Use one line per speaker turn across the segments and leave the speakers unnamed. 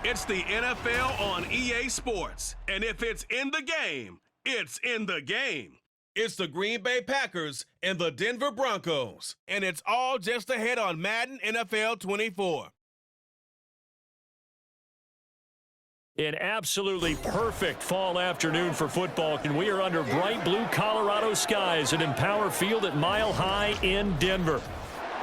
It's the NFL on EA Sports. And if it's in the game, it's in the game. It's the Green Bay Packers and the Denver Broncos. And it's all just ahead on Madden NFL 24.
An absolutely perfect fall afternoon for football, and we are under bright blue Colorado skies at Empower Field at Mile High in Denver.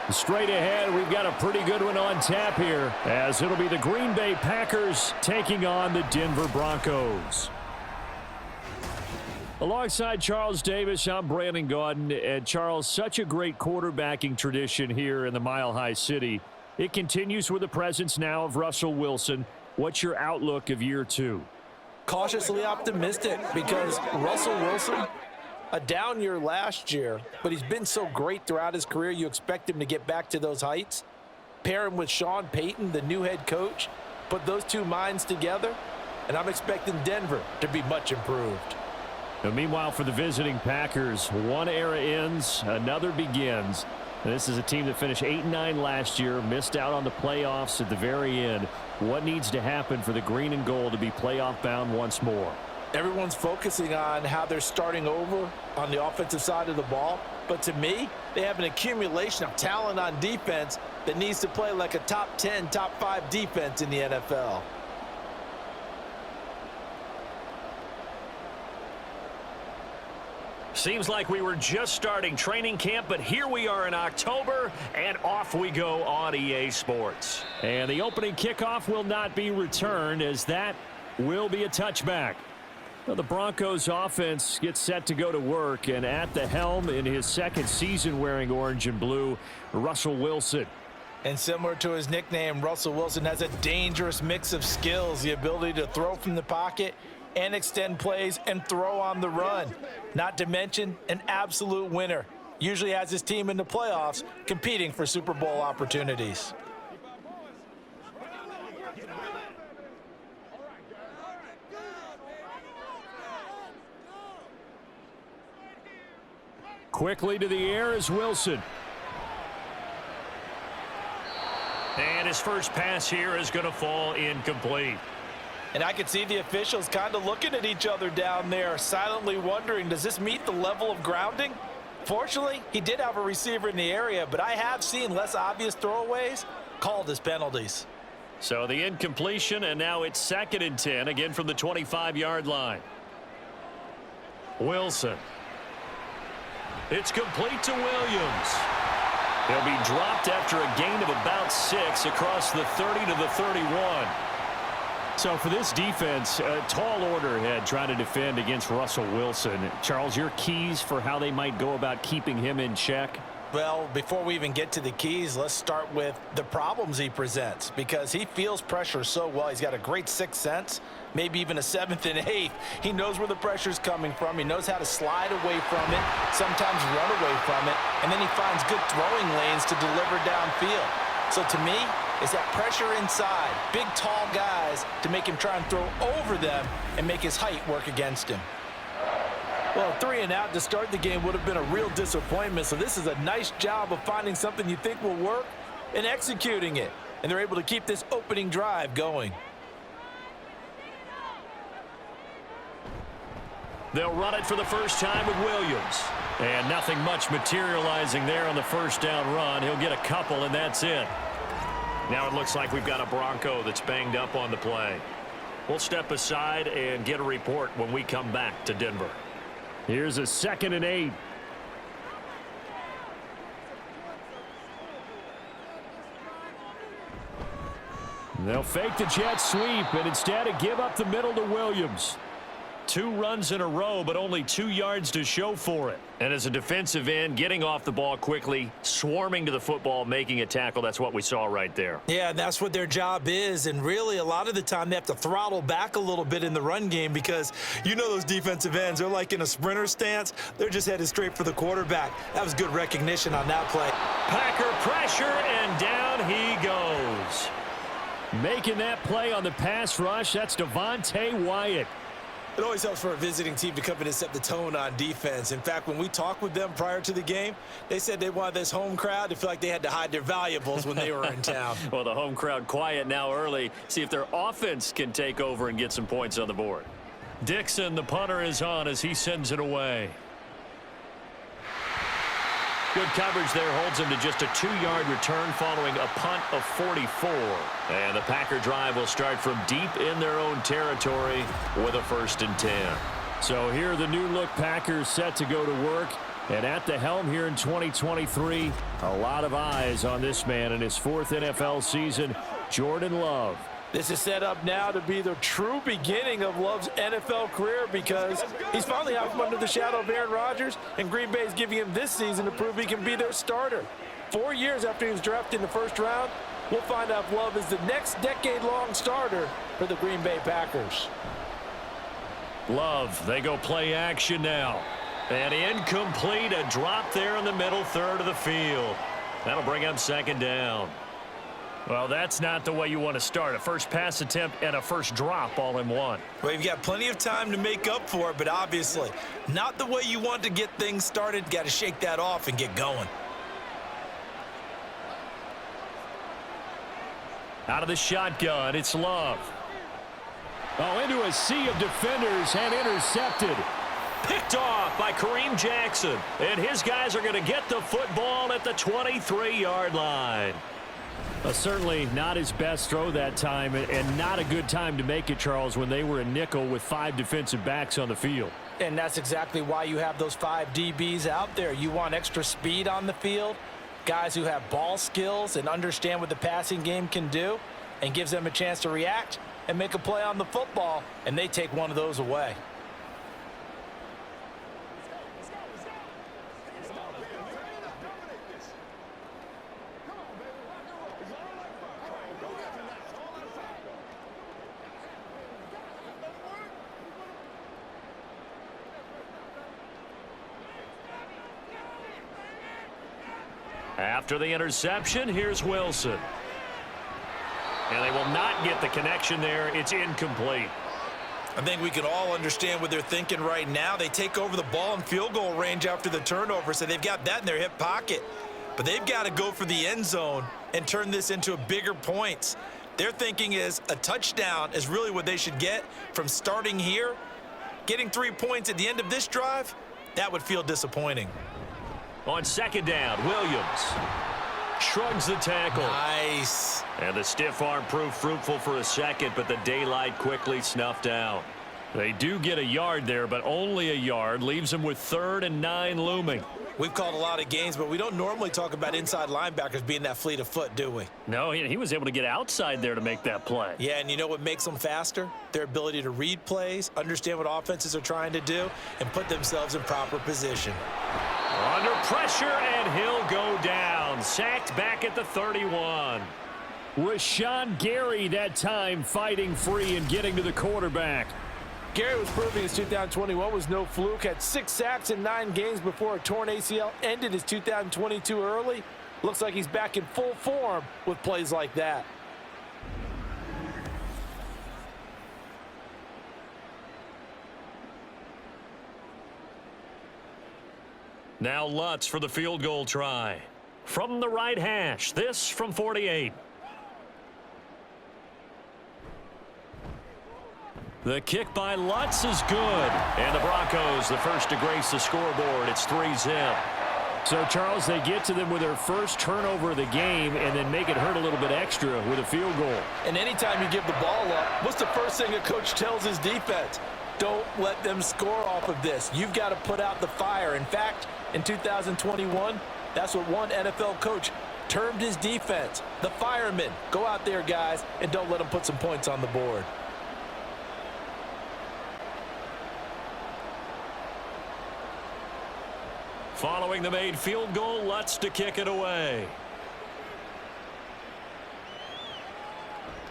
Straight ahead, we've got a pretty good one on tap here, as it'll be the Green Bay Packers taking on the Denver Broncos. Alongside Charles Davis, I'm Brandon Gaudin. And Charles, such a great quarterbacking tradition here in the Mile High City. It continues with the presence now of Russell Wilson. What's your outlook of year two?
Cautiously optimistic, because Russell Wilson, a down year last year, but he's been so great throughout his career, you expect him to get back to those heights. Pair him with Sean Payton, the new head coach, put those two minds together, and I'm expecting Denver to be much improved.
Now, meanwhile, for the visiting Packers, one era ends, another begins. And this is a team that finished 8-9 last year, missed out on the playoffs at the very end. What needs to happen for the green and gold to be playoff bound once more?
Everyone's focusing on how they're starting over on the offensive side of the ball. But to me, they have an accumulation of talent on defense that needs to play like a top 10, top 5 defense in the NFL.
Seems like we were just starting training camp, but here we are in October, and off we go on EA Sports. And the opening kickoff will not be returned, as that will be a touchback. Well, the Broncos offense gets set to go to work, and at the helm in his second season wearing orange and blue, Russell Wilson.
And similar to his nickname, Russell Wilson has a dangerous mix of skills, the ability to throw from the pocket and extend plays and throw on the run. Not to mention an absolute winner. Usually has his team in the playoffs competing for Super Bowl opportunities.
Quickly to the air is Wilson. And his first pass here is going to fall incomplete.
And I could see the officials kind of looking at each other down there, silently wondering, does this meet the level of grounding? Fortunately, he did have a receiver in the area, but I have seen less obvious throwaways called as penalties.
So the incompletion, and now it's 2nd and 10, again from the 25-yard line. Wilson. It's complete to Williams. He'll be dropped after a gain of about 6 across the 30 to the 31. So for this defense, a tall order ahead trying to defend against Russell Wilson. Charles, your keys for how they might go about keeping him in check?
Well, before we even get to the keys, let's start with the problems he presents, because he feels pressure so well. He's got a great sixth sense, maybe even a 7th and 8th. He knows where the pressure's coming from. He knows how to slide away from it, sometimes run away from it, and then he finds good throwing lanes to deliver downfield. So to me, it's that pressure inside, big, tall guys to make him try and throw over them and make his height work against him. Well, 3 and out to start the game would have been a real disappointment, so this is a nice job of finding something you think will work and executing it. And they're able to keep this opening drive going.
They'll run it for the first time with Williams. And nothing much materializing there on the first down run. He'll get a couple, and that's it. Now it looks like we've got a Bronco that's banged up on the play. We'll step aside and get a report when we come back to Denver. Here's a 2nd and 8. They'll fake the jet sweep and instead give up the middle to Williams. 2 runs in a row, but only 2 yards to show for it. And as a defensive end, getting off the ball quickly, swarming to the football, making a tackle, that's what we saw right there.
Yeah, that's what their job is. And really, a lot of the time, they have to throttle back a little bit in the run game, because you know those defensive ends, they're like in a sprinter stance. They're just headed straight for the quarterback. That was good recognition on that play.
Packer pressure, and down he goes. Making that play on the pass rush, that's Devontae Wyatt.
It always helps for a visiting team to come in and set the tone on defense. In fact, when we talked with them prior to the game, they said they wanted this home crowd to feel like they had to hide their valuables when they were in town.
Well, the home crowd quiet now early. See if their offense can take over and get some points on the board. Dixon, the punter, is on as he sends it away. Good coverage there holds him to just a 2-yard return following a punt of 44. And the Packer drive will start from deep in their own territory with a 1st and 10. So here are the new look Packers set to go to work. And at the helm here in 2023, a lot of eyes on this man in his 4th NFL season, Jordan Love.
This is set up now to be the true beginning of Love's NFL career because he's finally out from under the shadow of Aaron Rodgers, and Green Bay is giving him this season to prove he can be their starter. 4 years after he was drafted in the 1st round, we'll find out if Love is the next decade-long starter for the Green Bay Packers.
Love, they go play action now. And incomplete, a drop there in the middle third of the field. That'll bring up 2nd down. Well, that's not the way you want to start. A first pass attempt and a first drop all in one.
Well, you've got plenty of time to make up for it, but obviously not the way you want to get things started. Got to shake that off and get going.
Out of the shotgun, it's Love. Oh, into a sea of defenders and intercepted. Picked off by Kareem Jackson. And his guys are going to get the football at the 23-yard line. Certainly not his best throw that time, and not a good time to make it, Charles, when they were a nickel with 5 defensive backs on the field.
And that's exactly why you have those 5 DBs out there. You want extra speed on the field, guys who have ball skills and understand what the passing game can do, and gives them a chance to react and make a play on the football, and they take one of those away.
After the interception, here's Wilson. And they will not get the connection there. It's incomplete.
I think we can all understand what they're thinking right now. They take over the ball in field goal range after the turnover, so they've got that in their hip pocket. But they've got to go for the end zone and turn this into a bigger points. Their thinking is a touchdown is really what they should get from starting here. Getting 3 points at the end of this drive, that would feel disappointing.
On 2nd down, Williams shrugs the tackle.
Nice.
And the stiff arm proved fruitful for a second, but the daylight quickly snuffed out. They do get a yard there, but only a yard. Leaves them with 3rd and 9 looming.
We've called a lot of games, but we don't normally talk about inside linebackers being that fleet of foot, do we?
No, he was able to get outside there to make that play.
Yeah, and you know what makes them faster? Their ability to read plays, understand what offenses are trying to do, and put themselves in proper position.
Under pressure, and he'll go down. Sacked back at the 31. Rashawn Gary that time fighting free and getting to the quarterback.
Gary was proving his 2021 was no fluke. Had 6 sacks in 9 games before a torn ACL ended his 2022 early. Looks like he's back in full form with plays like that.
Now Lutz for the field goal try. From the right hash, this from 48. The kick by Lutz is good. And the Broncos, the first to grace the scoreboard. It's 3-zip. So, Charles, they get to them with their first turnover of the game and then make it hurt a little bit extra with a field goal.
And anytime you give the ball up, what's the first thing a coach tells his defense? Don't let them score off of this. You've got to put out the fire. In fact, in 2021, that's what one NFL coach termed his defense. The firemen. Go out there, guys, and don't let them put some points on the board.
Following the made field goal, Lutz to kick it away.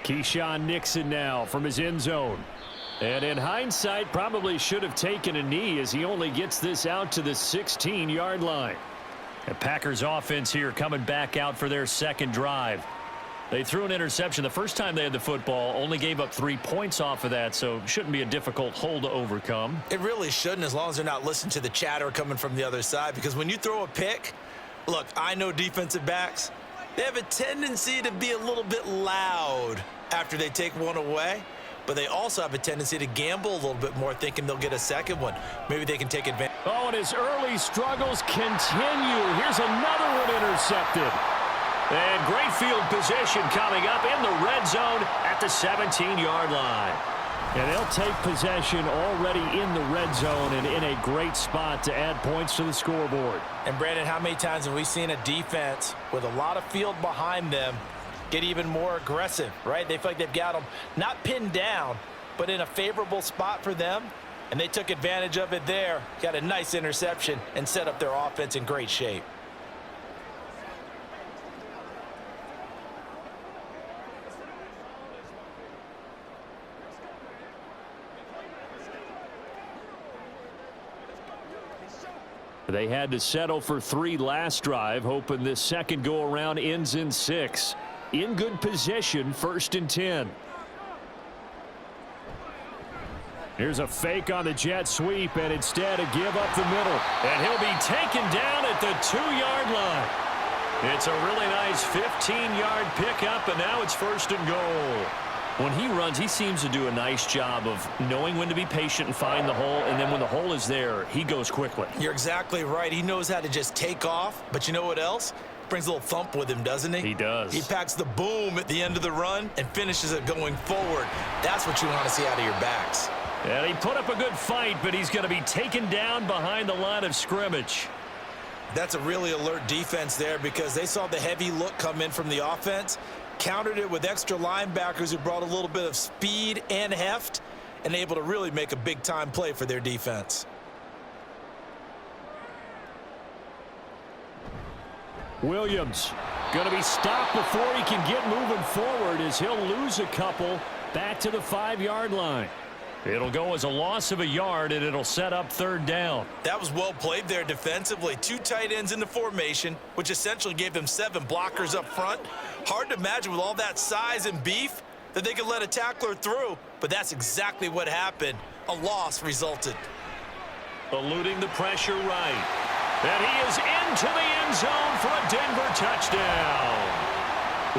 Keyshawn Nixon now from his end zone. And in hindsight, probably should have taken a knee as he only gets this out to the 16-yard line. The Packers offense here coming back out for their second drive. They threw an interception the first time they had the football, only gave up 3 points off of that, so shouldn't be a difficult hole to overcome.
It really shouldn't, as long as they're not listening to the chatter coming from the other side, because when you throw a pick, look, I know defensive backs, they have a tendency to be a little bit loud after they take one away, but they also have a tendency to gamble a little bit more, thinking they'll get a second one. Maybe they can take advantage.
Oh, and his early struggles continue. Here's another one intercepted. And great field position coming up in the red zone at the 17-yard line. And they'll take possession already in the red zone and in a great spot to add points to the scoreboard.
And, Brandon, how many times have we seen a defense with a lot of field behind them get even more aggressive, right? They feel like they've got them not pinned down, but in a favorable spot for them, and they took advantage of it there, got a nice interception, and set up their offense in great shape.
They had to settle for 3 last drive, hoping this second go-around ends in 6. In good position, 1st and 10. Here's a fake on the jet sweep, and instead a give up the middle. And he'll be taken down at the 2-yard line. It's a really nice 15-yard pickup, and now it's 1st and goal. When he runs, he seems to do a nice job of knowing when to be patient and find the hole, and then when the hole is there, he goes quickly.
You're exactly right. He knows how to just take off, but you know what else? Brings a little thump with him, doesn't he?
He does.
He packs the boom at the end of the run and finishes it going forward. That's what you want to see out of your backs.
And he put up a good fight, but he's going to be taken down behind the line of scrimmage.
That's a really alert defense there, because they saw the heavy look come in from the offense, countered it with extra linebackers who brought a little bit of speed and heft, and able to really make a big-time play for their defense.
Williams going to be stopped before he can get moving forward, as he'll lose a couple back to the 5-yard line. It'll go as a loss of a yard, and it'll set up 3rd down.
That was well played there defensively. 2 tight ends in the formation, which essentially gave them 7 blockers up front. Hard to imagine with all that size and beef that they could let a tackler through, but that's exactly what happened. A loss resulted.
Eluding the pressure right. And he is into the end zone for a Denver touchdown.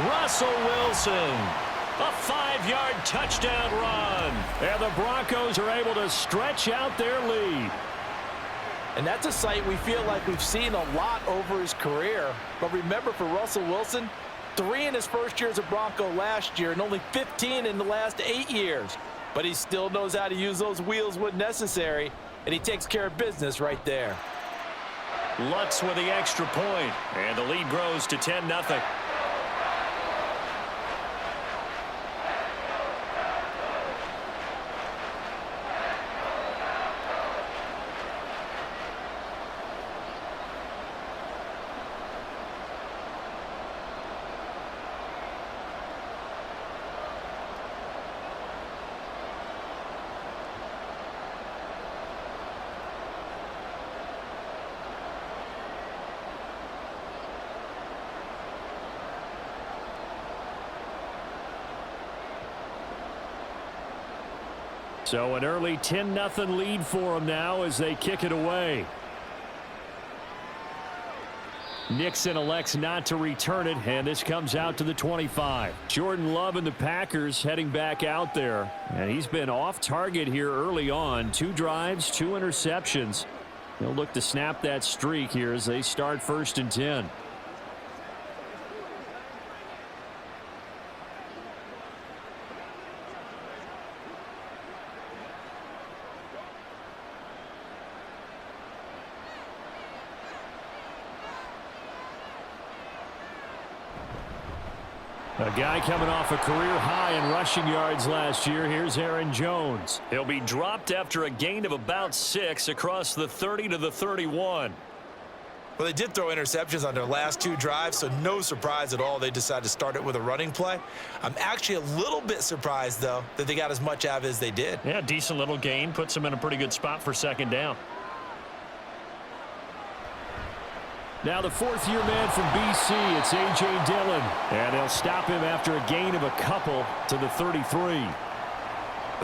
Russell Wilson. A 5-yard touchdown run. And the Broncos are able to stretch out their lead.
And that's a sight we feel like we've seen a lot over his career. But remember, for Russell Wilson, 3 in his first year as a Bronco last year and only 15 in the last 8 years. But he still knows how to use those wheels when necessary, and he takes care of business right there.
Lutz with the extra point, and the lead grows to 10-0. So an early 10-0 lead for them now as they kick it away. Nixon elects not to return it, and this comes out to the 25. Jordan Love and the Packers heading back out there, and he's been off target here early on. 2 drives, 2 interceptions. They'll look to snap that streak here as they start 1st and 10. A guy coming off a career high in rushing yards last year. Here's Aaron Jones. He'll be dropped after a gain of about 6 across the 30 to the 31.
Well, they did throw interceptions on their last 2 drives, so no surprise at all they decided to start it with a running play. I'm actually a little bit surprised, though, that they got as much out of it as they did.
Yeah, decent little gain. Puts them in a pretty good spot for 2nd down. Now the fourth-year man from BC, it's A.J. Dillon. And they'll stop him after a gain of a couple to the 33.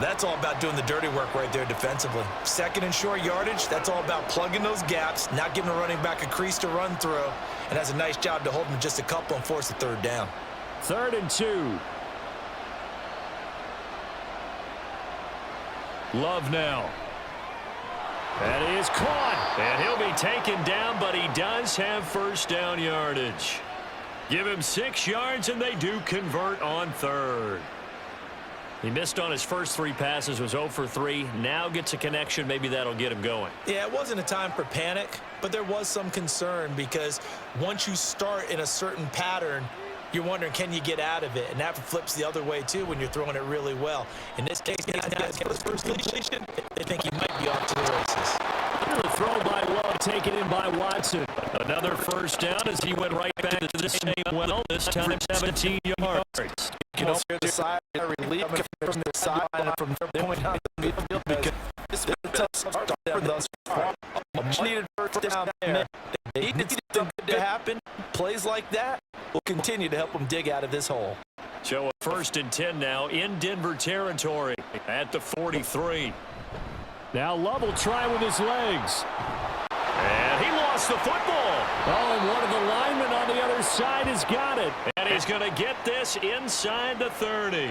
That's all about doing the dirty work right there defensively. Second and short yardage, that's all about plugging those gaps, not giving a running back a crease to run through, and has a nice job to hold him just a couple and force a third down.
3rd and 2. Love now. That is caught. And he'll be taken down, but he does have first down yardage. Give him 6 yards, and they do convert on 3rd. He missed on his first 3 passes, was 0 for 3. Now gets a connection. Maybe that'll get him going.
Yeah, it wasn't a time for panic, but there was some concern because once you start in a certain pattern, you're wondering, can you get out of it? And that flips the other way, too, when you're throwing it really well. In this case, these guys get his first completion. They think he might be off to the races.
The throw by Love, taken in by Watson. Another first down as he went right back to the same well, this time 17 yards.
You know, the side relief from the sideline from their point on the field because this is a tough start thus far. Much needed first down there. They needed something good to happen. Plays like that will continue to help them dig out of this hole.
So a 1st and 10 now in Denver territory at the 43. Now Love will try with his legs. And he lost the football. Oh, and one of the linemen on the other side has got it. And he's going to get this inside the 30.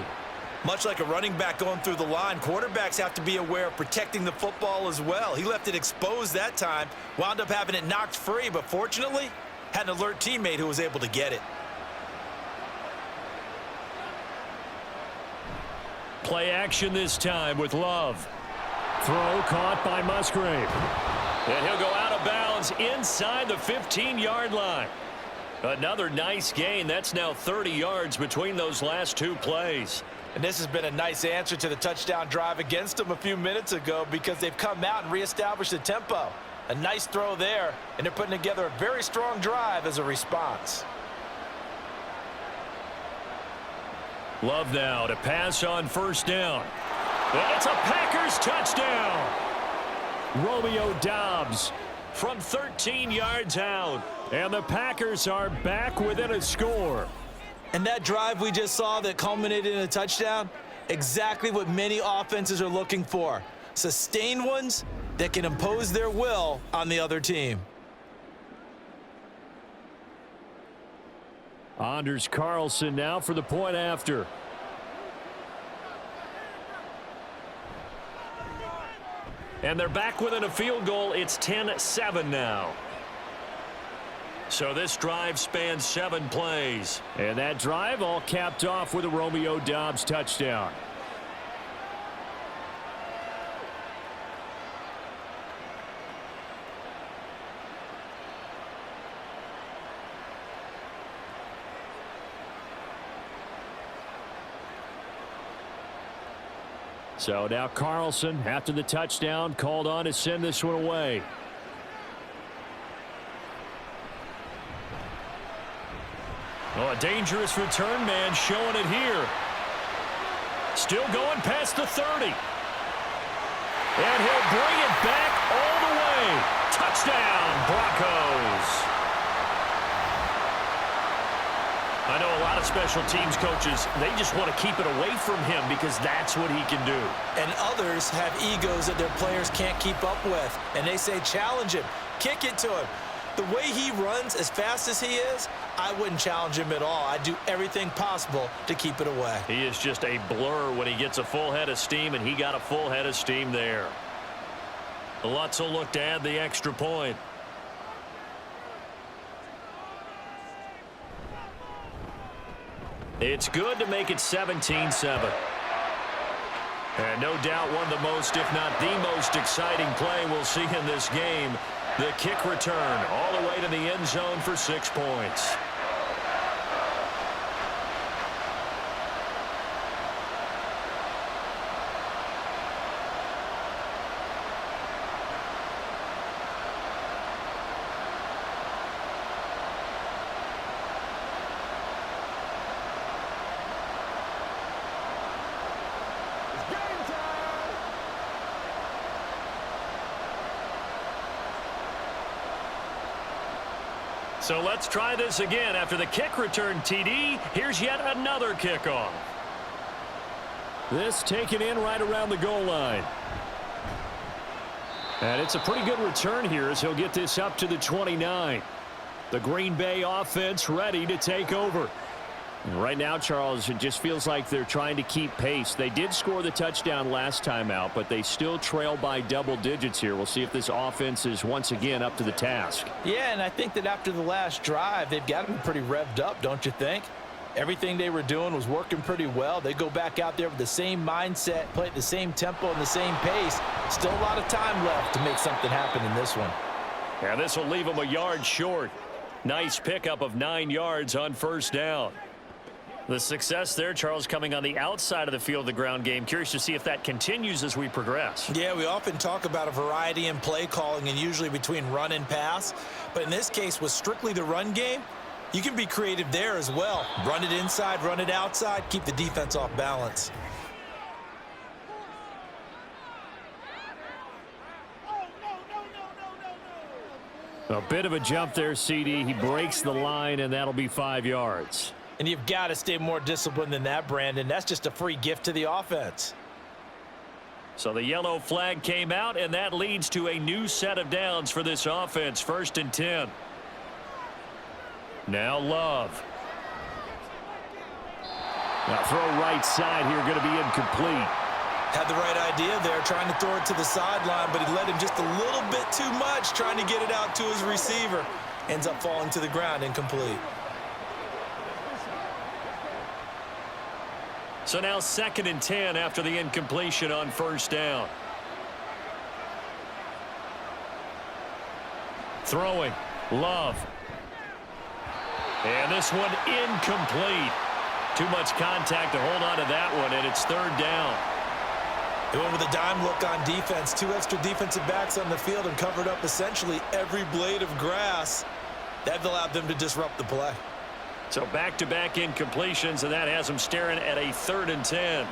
Much like a running back going through the line, quarterbacks have to be aware of protecting the football as well. He left it exposed that time, wound up having it knocked free, but fortunately, had an alert teammate who was able to get it.
Play action this time with Love. Throw caught by Musgrave. And he'll go out of bounds inside the 15-yard line. Another nice gain. That's now 30 yards between those last 2 plays.
And this has been a nice answer to the touchdown drive against them a few minutes ago because they've come out and reestablished the tempo. A nice throw there, and they're putting together a very strong drive as a response.
Love now to pass on first down. And it's a Packers touchdown. Romeo Doubs from 13 yards out. And the Packers are back within a score.
And that drive we just saw that culminated in a touchdown, exactly what many offenses are looking for. Sustained ones that can impose their will on the other team.
Anders Carlson now for the point after. And they're back within a field goal. It's 10-7 now. So this drive spans 7 plays. And that drive all capped off with a Romeo Doubs touchdown. So now Carlson, after the touchdown, called on to send this one away. Oh, a dangerous return man showing it here. Still going past the 30. And he'll bring it back all the way. Touchdown, Broncos. I know a lot of special teams coaches, they just want to keep it away from him because that's what he can do.
And others have egos that their players can't keep up with. And they say, challenge him, kick it to him. The way he runs as fast as he is, I wouldn't challenge him at all. I'd do everything possible to keep it away.
He is just a blur when he gets a full head of steam, and he got a full head of steam there. Lutz will look to add the extra point. It's good to make it 17-7. And no doubt one of the most, if not the most exciting play we'll see in this game. The kick return all the way to the end zone for 6 points. So let's try this again. After the kick return TD, here's yet another kickoff. This taken in right around the goal line. And it's a pretty good return here as he'll get this up to the 29. The Green Bay offense ready to take over. And right now, Charles, it just feels like they're trying to keep pace. They did score the touchdown last time out, but they still trail by double digits here. We'll see if this offense is once again up to the task.
Yeah, and I think that after the last drive, they've got to be pretty revved up, don't you think? Everything they were doing was working pretty well. They go back out there with the same mindset, play at the same tempo and the same pace. Still a lot of time left to make something happen in this one.
Yeah, this will leave them a yard short. Nice pickup of 9 yards on first down. The success there, Charles, coming on the outside of the field of the ground game. Curious to see if that continues as we progress.
Yeah, we often talk about a variety in play calling and usually between run and pass. But in this case, with strictly the run game, you can be creative there as well. Run it inside, run it outside, keep the defense off balance.
A bit of a jump there, CD. He breaks the line, and that'll be 5 yards.
And you've got to stay more disciplined than that, Brandon. That's just a free gift to the offense.
So the yellow flag came out, and that leads to a new set of downs for this offense. 1st and 10. Now Love. Now throw right side here, going to be incomplete.
Had the right idea there, trying to throw it to the sideline, but he let him just a little bit too much, trying to get it out to his receiver. Ends up falling to the ground, incomplete.
So now 2nd and 10 after the incompletion on first down. Throwing. Love. And this one incomplete. Too much contact to hold on to that one, and it's 3rd down.
They went with a dime look on defense. 2 extra defensive backs on the field and covered up essentially every blade of grass. That allowed them to disrupt the play.
So back-to-back incompletions, and that has them staring at a 3rd and 10.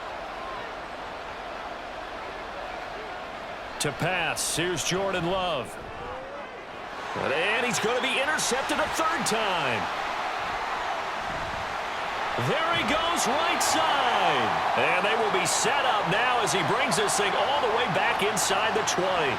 To pass, here's Jordan Love. And he's going to be intercepted a 3rd time. There he goes, right side. And they will be set up now as he brings this thing all the way back inside the 20.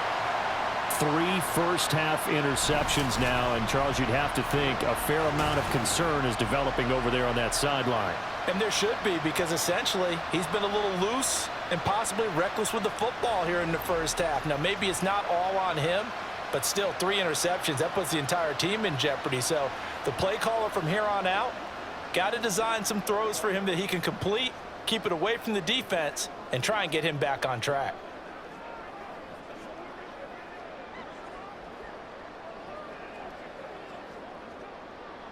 3 first-half interceptions now, and Charles, you'd have to think a fair amount of concern is developing over there on that sideline.
And there should be, because essentially he's been a little loose and possibly reckless with the football here in the first half. Now, maybe it's not all on him, but still 3 interceptions. That puts the entire team in jeopardy. So the play caller from here on out got to design some throws for him that he can complete, keep it away from the defense, and try and get him back on track.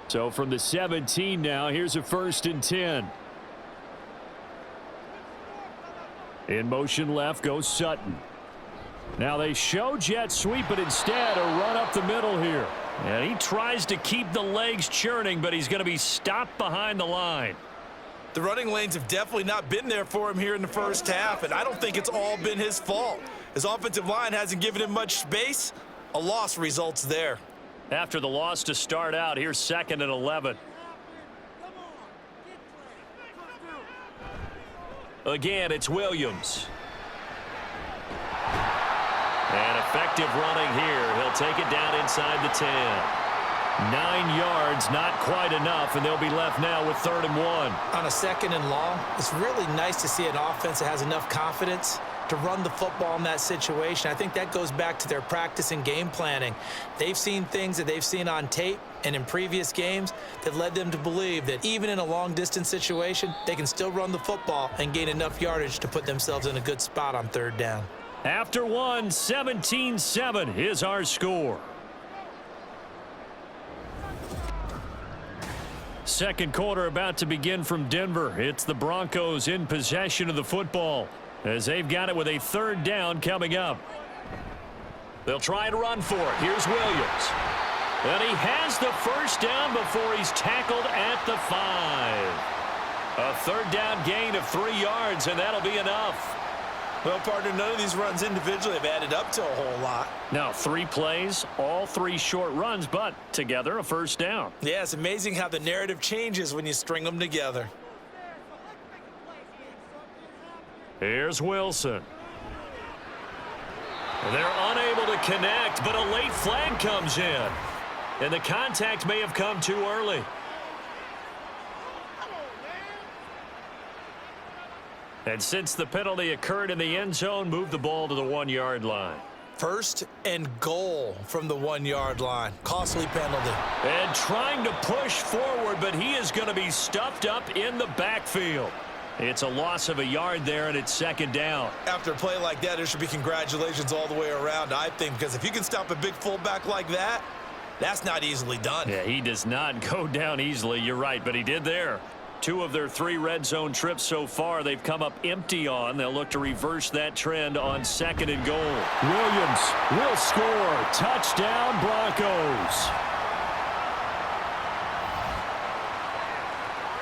So from the 17 now, here's a 1st and 10. In motion left goes Sutton. Now they show jet sweep, but instead a run up the middle here. And he tries to keep the legs churning, but he's going to be stopped behind the line.
The running lanes have definitely not been there for him here in the first half, and I don't think it's all been his fault. His offensive line hasn't given him much space. A loss results there.
After the loss to start out, here's 2nd and 11. Again, it's Williams. And effective running here. He'll take it down inside the 10. 9 yards, not quite enough, and they'll be left now with 3rd and 1.
On a 2nd and long, it's really nice to see an offense that has enough confidence to run the football in that situation. I think that goes back to their practice and game planning. They've seen things that they've seen on tape and in previous games that led them to believe that even in a long-distance situation, they can still run the football and gain enough yardage to put themselves in a good spot on 3rd down.
After one, 17-7 is our score. Second quarter about to begin from Denver. It's the Broncos in possession of the football as they've got it with a 3rd down coming up. They'll try to run for it. Here's Williams. And he has the 1st down before he's tackled at the 5. A 3rd down gain of 3 yards, and that'll be enough.
Well, partner, none of these runs individually have added up to a whole lot.
Now 3 plays, all 3 short runs, but together a first down.
Yeah, it's amazing how the narrative changes when you string them together.
Here's Wilson. They're unable to connect, but a late flag comes in. And the contact may have come too early. And since the penalty occurred in the end zone, move the ball to the 1-yard line.
First and goal from the 1-yard line. Costly penalty.
And trying to push forward, but he is going to be stuffed up in the backfield. It's a loss of a yard there, and it's second down.
After a play like that, there should be congratulations all the way around, I think, because if you can stop a big fullback like that, that's not easily done.
Yeah, he does not go down easily. You're right, but he did there. 2 of their 3 red zone trips so far, they've come up empty on. They'll look to reverse that trend on second and goal. Williams will score. Touchdown, Broncos.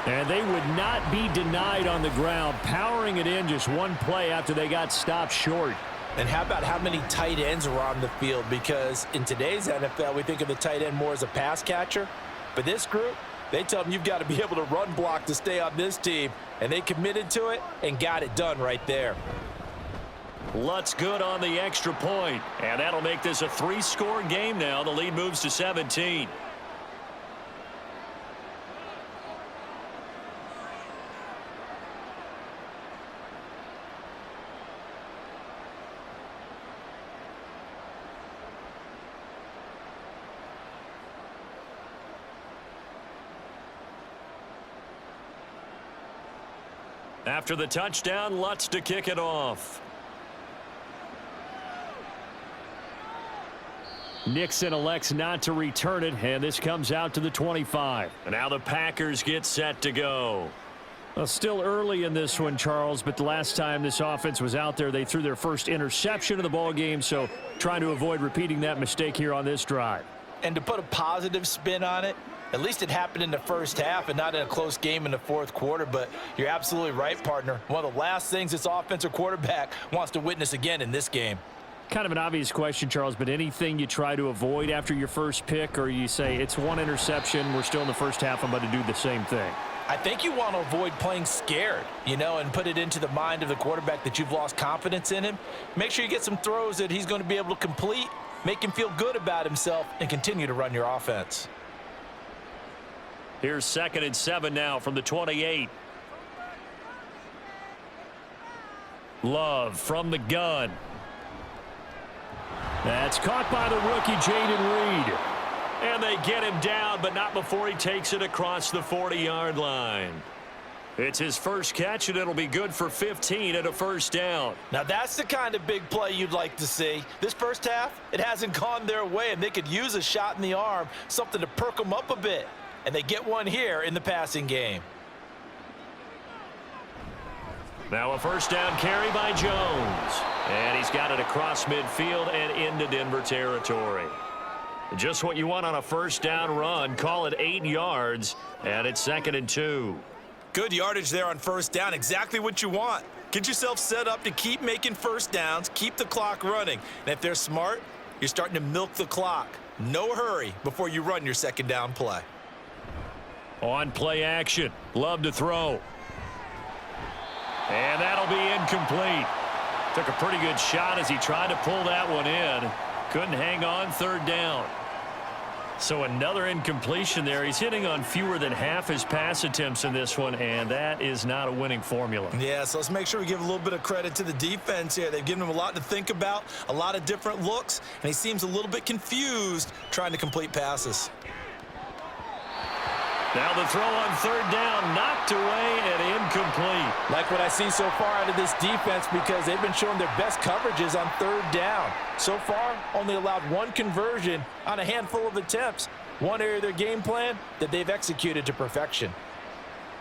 And they would not be denied on the ground, powering it in just 1 play after they got stopped short.
And how about how many tight ends are on the field? Because in today's NFL, we think of the tight end more as a pass catcher. But this group, they tell them you've got to be able to run block to stay on this team. And they committed to it and got it done right there.
Lutz good on the extra point. And that'll make this a 3-score game now. The lead moves to 17. After the touchdown, Lutz to kick it off. Nixon elects not to return it, and this comes out to the 25. And now the Packers get set to go. Well, still early in this one, Charles, but the last time this offense was out there, they threw their first interception of the ball game, so trying to avoid repeating that mistake here on this drive.
And to put a positive spin on it, at least it happened in the first half and not in a close game in the fourth quarter. But you're absolutely right, partner. One of the last things this offensive quarterback wants to witness again in this game.
Kind of an obvious question, Charles, but anything you try to avoid after your first pick, or you say it's 1 interception, we're still in the first half, I'm going to do the same thing?
I think you want to avoid playing scared, and put it into the mind of the quarterback that you've lost confidence in him. Make sure you get some throws that he's going to be able to complete, make him feel good about himself, and continue to run your offense.
Here's 2nd and 7 now from the 28. Love from the gun. That's caught by the rookie, Jaden Reed. And they get him down, but not before he takes it across the 40-yard line. It's his first catch, and it'll be good for 15 and a first down.
Now, that's the kind of big play you'd like to see. This first half, it hasn't gone their way, and they could use a shot in the arm, something to perk them up a bit. And they get one here in the passing game.
Now a first down carry by Jones. And he's got it across midfield and into Denver territory. Just what you want on a first down run. Call it 8 yards, and it's 2nd and 2.
Good yardage there on first down. Exactly what you want. Get yourself set up to keep making first downs, keep the clock running. And if they're smart, you're starting to milk the clock. No hurry before you run your second down play.
On play action. Love to throw. And that'll be incomplete. Took a pretty good shot as he tried to pull that one in. Couldn't hang on, 3rd down. So another incompletion there. He's hitting on fewer than half his pass attempts in this one, and that is not a winning formula.
Yeah, so let's make sure we give a little bit of credit to the defense here. They've given him a lot to think about, a lot of different looks, and he seems a little bit confused trying to complete passes.
Now the throw on 3rd down, knocked away and incomplete.
Like what I see so far out of this defense, because they've been showing their best coverages on 3rd down. So far, only allowed 1 conversion on a handful of attempts. One area of their game plan that they've executed to perfection.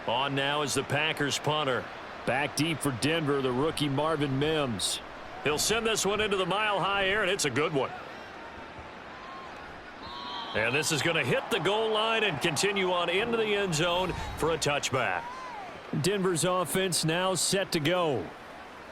On now is the Packers punter. Back deep for Denver, the rookie Marvin Mims. He'll send this one into the mile-high air, and it's a good one. And this is going to hit the goal line and continue on into the end zone for a touchback. Denver's offense now set to go.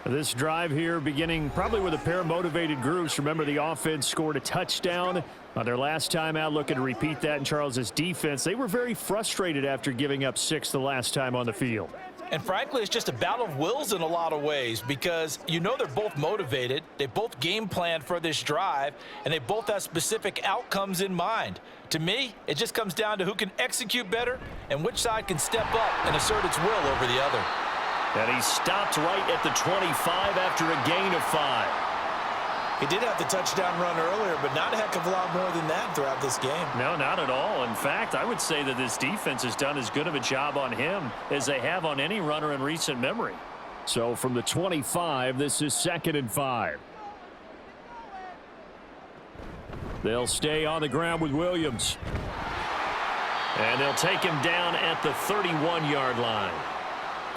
This drive here beginning probably with a pair of motivated groups. Remember, the offense scored a touchdown on their last time out, looking to repeat that in Charles's defense. They were very frustrated after giving up 6 the last time on the field.
And frankly, it's just a battle of wills in a lot of ways because you know they're both motivated. They both game planned for this drive, and they both have specific outcomes in mind. To me, it just comes down to who can execute better and which side can step up and assert its will over the other.
And he stopped right at the 25 after a gain of 5.
He did have the touchdown run earlier, but not a heck of a lot more than that throughout this game.
No, not at all. In fact, I would say that this defense has done as good of a job on him as they have on any runner in recent memory. So from the 25, this is 2nd and 5. They'll stay on the ground with Williams. And they'll take him down at the 31-yard line.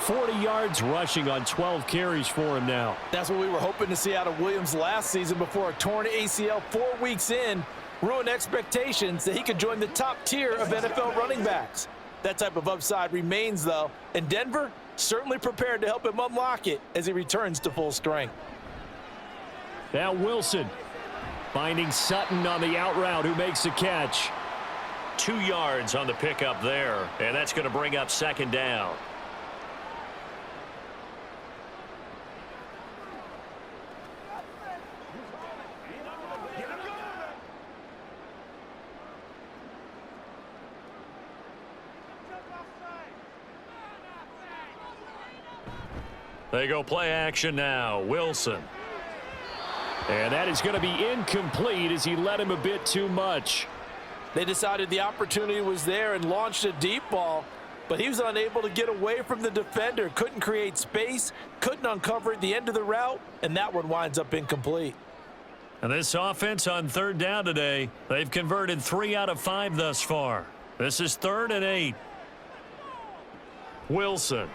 40 yards rushing on 12 carries for him now.
That's what we were hoping to see out of Williams last season before a torn ACL 4 weeks in ruined expectations that he could join the top tier of NFL running backs. That type of upside remains, though, and Denver certainly prepared to help him unlock it as he returns to full strength.
Now Wilson finding Sutton on the out route, who makes the catch. 2 yards on the pickup there, and that's going to bring up 2nd down. They go play action now. Wilson. And that is going to be incomplete as he led him a bit too much.
They decided the opportunity was there and launched a deep ball, but he was unable to get away from the defender. Couldn't create space, couldn't uncover at the end of the route, and that one winds up incomplete.
And this offense on 3rd down today, they've converted 3 out of 5 thus far. This is 3rd and 8. Wilson.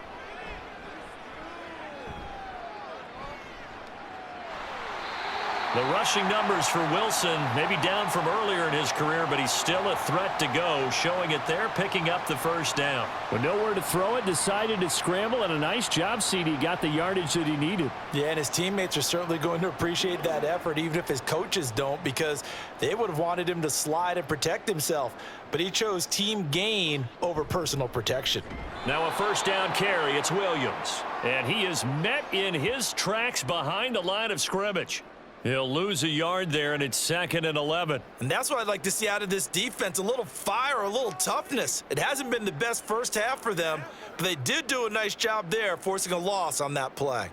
The rushing numbers for Wilson maybe down from earlier in his career, but he's still a threat to go, showing it there, picking up the 1st down. With nowhere to throw it, decided to scramble, and a nice job, CD. Got the yardage that he needed.
Yeah, and his teammates are certainly going to appreciate that effort, even if his coaches don't, because they would have wanted him to slide and protect himself. But he chose team gain over personal protection.
Now a 1st down carry. It's Williams. And he is met in his tracks behind the line of scrimmage. He'll lose a yard there, and it's 2nd and 11.
And that's what I'd like to see out of this defense, a little fire, a little toughness. It hasn't been the best first half for them, but they did do a nice job there, forcing a loss on that play.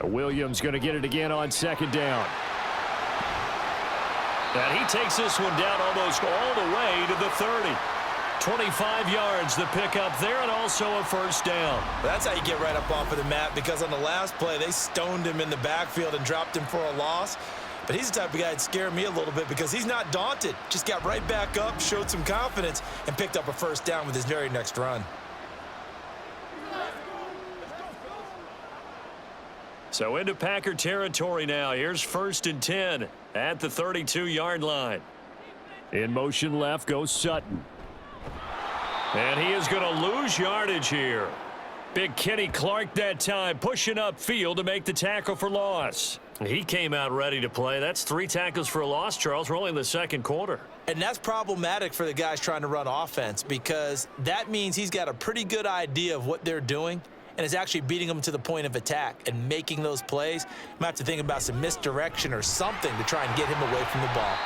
Williams going to get it again on 2nd down. And he takes this one down almost all the way to the 30. 25 yards the pickup there, and also a 1st down.
That's how you get right up off of the mat, because on the last play, they stoned him in the backfield and dropped him for a loss. But he's the type of guy that scared me a little bit because he's not daunted. Just got right back up, showed some confidence, and picked up a 1st down with his very next run.
So into Packer territory now. Here's 1st and 10 at the 32-yard line. In motion left goes Sutton. And he is going to lose yardage here. Big Kenny Clark that time, pushing upfield to make the tackle for loss. He came out ready to play. That's 3 tackles for a loss, Charles. We're only in the 2nd quarter.
And that's problematic for the guys trying to run offense, because that means he's got a pretty good idea of what they're doing and is actually beating them to the point of attack and making those plays. You might have to think about some misdirection or something to try and get him away from the ball.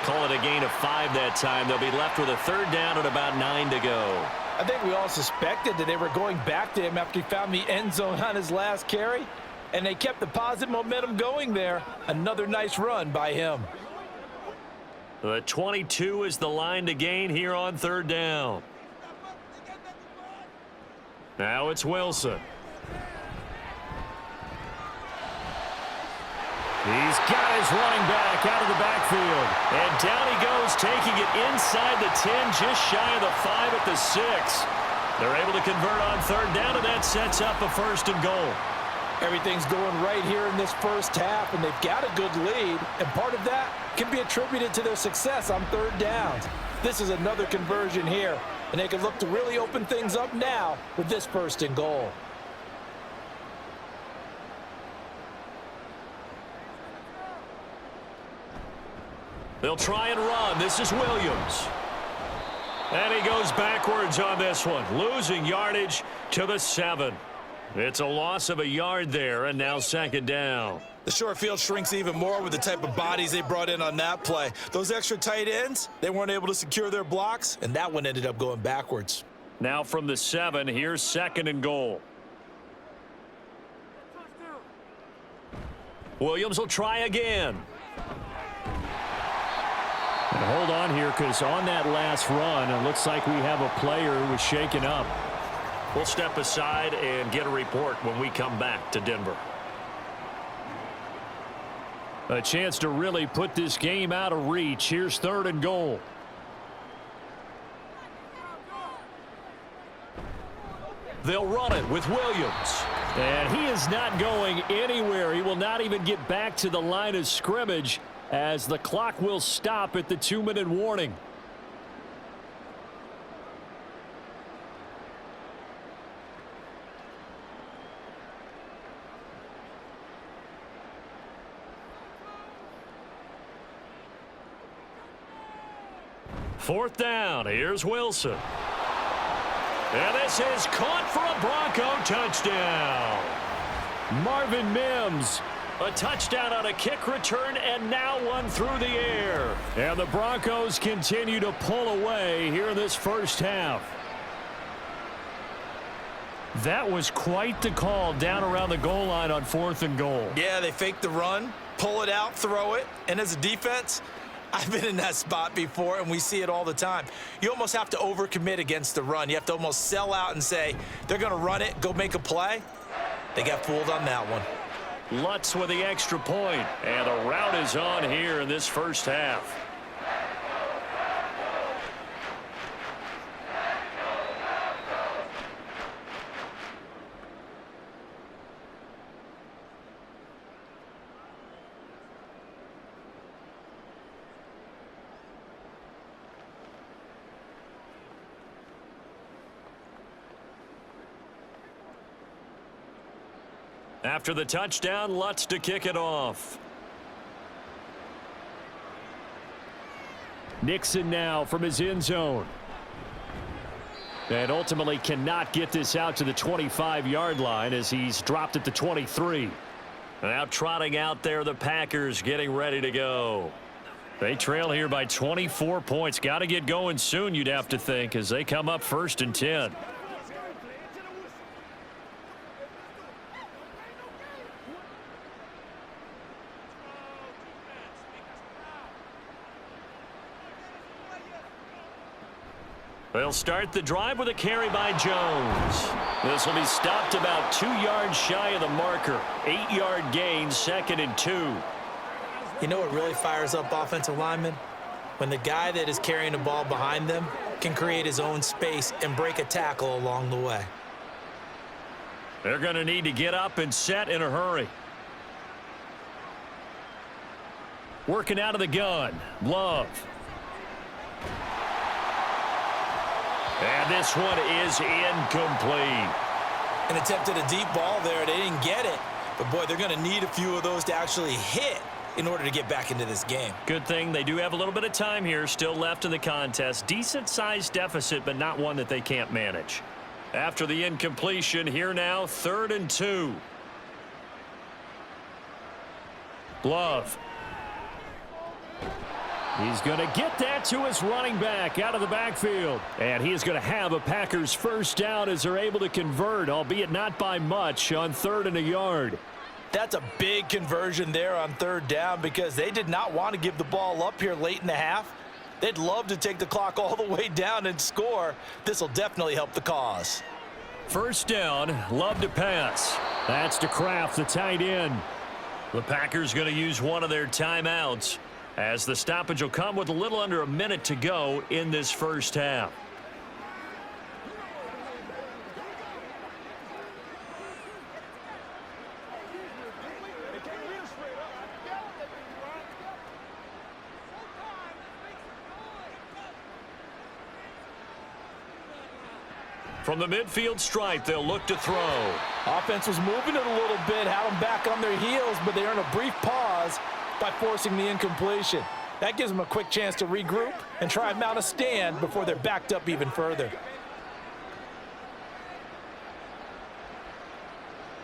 Call it a gain of 5 that time. They'll be left with a 3rd down and about 9 to go.
I think we all suspected that they were going back to him after he found the end zone on his last carry, and they kept the positive momentum going there. Another nice run by him.
The 22 is the line to gain here on 3rd down. Now it's Wilson. He's got his running back out of the backfield. And down he goes, taking it inside the 10, just shy of the 5 at the 6. They're able to convert on 3rd down, and that sets up a 1st and goal.
Everything's going right here in this first half, and they've got a good lead, and part of that can be attributed to their success on 3rd downs. This is another conversion here and they can look to really open things up now with this 1st and goal.
They'll try and run. This is Williams. And he goes backwards on this one, losing yardage to the 7. It's a loss of a yard there, and now 2nd down.
The short field shrinks even more with the type of bodies they brought in on that play. Those extra tight ends, they weren't able to secure their blocks, and that one ended up going backwards.
Now from the 7, here's 2nd and goal. Williams will try again. And hold on here, because on that last run, it looks like we have a player who was shaken up. We'll step aside and get a report when we come back to Denver. A chance to really put this game out of reach. Here's 3rd and goal. They'll run it with Williams. And he is not going anywhere. He will not even get back to the line of scrimmage as the clock will stop at the 2-minute warning. Fourth down. Here's Wilson. And this is caught for a Bronco touchdown. Marvin Mims. A touchdown on a kick return, and now one through the air. And the Broncos continue to pull away here in this 1st half. That was quite the call down around the goal line on 4th and goal.
Yeah, they fake the run, pull it out, throw it, and as a defense, I've been in that spot before, and we see it all the time. You almost have to overcommit against the run. You have to almost sell out and say, they're going to run it, go make a play. They got fooled on that one.
Lutz with the extra point, and the route is on here in this 1st half. After the touchdown, Lutz to kick it off. Nixon now from his end zone. And ultimately cannot get this out to the 25-yard line as he's dropped at the 23. Now trotting out there, the Packers getting ready to go. They trail here by 24 points. Got to get going soon, you'd have to think, as they come up 1st and 10. They'll start the drive with a carry by Jones. This will be stopped about 2 yards shy of the marker. 8-yard gain, 2nd and 2.
You know what really fires up offensive linemen? When the guy that is carrying the ball behind them can create his own space and break a tackle along the way.
They're going to need to get up and set in a hurry. Working out of the gun. Love. And this one is incomplete.
An attempt at a deep ball there. They didn't get it. But, boy, they're going to need a few of those to actually hit in order to get back into this game.
Good thing they do have a little bit of time here still left in the contest. Decent-sized deficit, but not one that they can't manage. After the incompletion, here now, 3rd and 2. Love. He's going to get that to his running back out of the backfield. And he is going to have a Packers 1st down as they're able to convert, albeit not by much, on 3rd and a yard.
That's a big conversion there on 3rd down because they did not want to give the ball up here late in the half. They'd love to take the clock all the way down and score. This will definitely help the cause.
1st down, Love to pass. That's to Kraft, the tight end. The Packers going to use one of their timeouts, as the stoppage will come with a little under a minute to go in this 1st half. From the midfield stripe, they'll look to throw.
Offense was moving it a little bit, had them back on their heels, but they earned a brief pause by forcing the incompletion. That gives them a quick chance to regroup and try and mount a stand before they're backed up even further.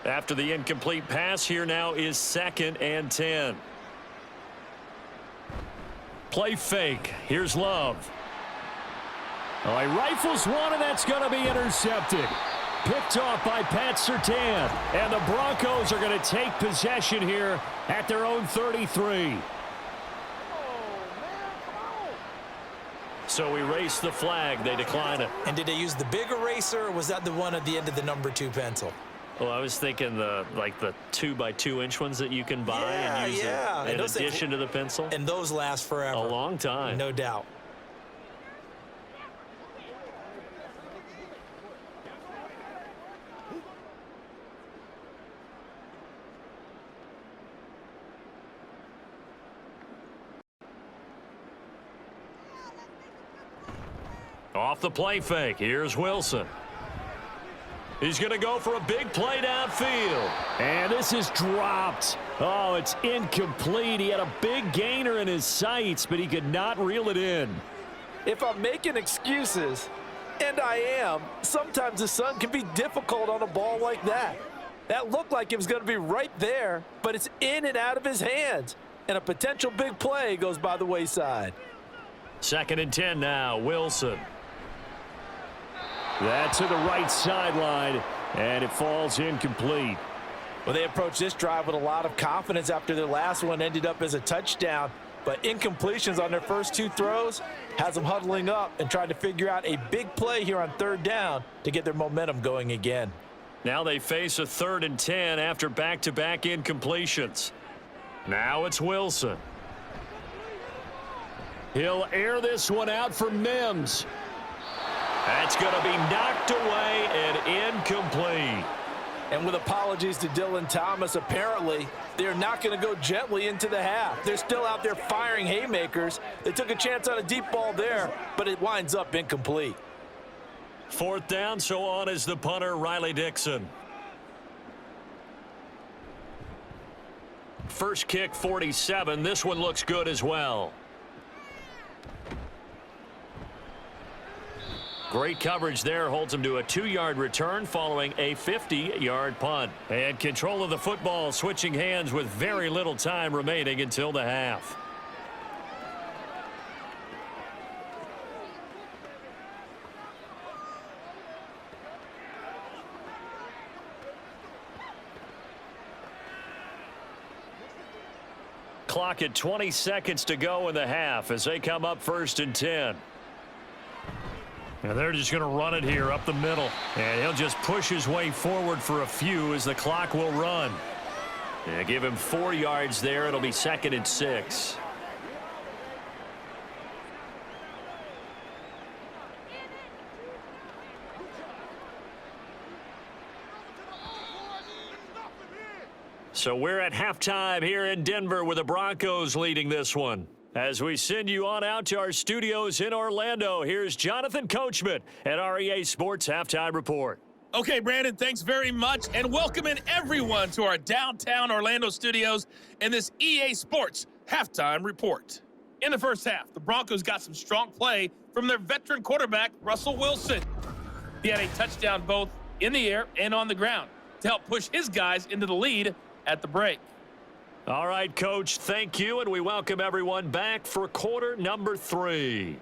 After the incomplete pass, here now is 2nd and 10. Play fake. Here's Love. Oh, he rifles one, and that's going to be intercepted. Picked off by Pat Surtain. And the Broncos are going to take possession here at their own 33. So erase the flag. They decline it.
And did they use the big eraser, or was that the one at the end of the number 2 pencil?
Well, I was thinking the 2x2-inch ones that you can buy and use in addition to the pencil.
And those last forever.
A long time.
No doubt.
Off the play fake. Here's Wilson. He's going to go for a big play downfield. And this is dropped. Oh, it's incomplete. He had a big gainer in his sights, but he could not reel it in.
If I'm making excuses, and I am, sometimes the sun can be difficult on a ball like that. That looked like it was going to be right there, but it's in and out of his hands. And a potential big play goes by the wayside.
2nd and 10 now. Wilson. That's to the right sideline, and it falls incomplete.
Well, they approached this drive with a lot of confidence after their last one ended up as a touchdown. But incompletions on their first 2 throws has them huddling up and trying to figure out a big play here on 3rd down to get their momentum going again.
Now they face a 3rd and 10 after back-to-back incompletions. Now it's Wilson. He'll air this one out for Mims. That's going to be knocked away and incomplete.
And with apologies to Dylan Thomas, apparently they're not going to go gently into the half. They're still out there firing haymakers. They took a chance on a deep ball there, but it winds up incomplete.
4th down, so on is the punter, Riley Dixon. First kick, 47. This one looks good as well. Great coverage there, holds him to a 2-yard return following a 50-yard punt. And control of the football switching hands with very little time remaining until the half. Clock at 20 seconds to go in the half as they come up 1st and 10. And they're just going to run it here up the middle. And he'll just push his way forward for a few as the clock will run. And give him 4 yards there. It'll be 2nd and 6. So we're at halftime here in Denver with the Broncos leading this one. As we send you on out to our studios in Orlando, here's Jonathan Coachman at REA Sports Halftime Report.
Okay, Brandon, thanks very much, and welcoming everyone to our downtown Orlando studios in this EA Sports Halftime Report. In the first half, the Broncos got some strong play from their veteran quarterback, Russell Wilson. He had a touchdown both in the air and on the ground to help push his guys into the lead at the break.
All right, Coach, thank you, and we welcome everyone back for quarter number 3.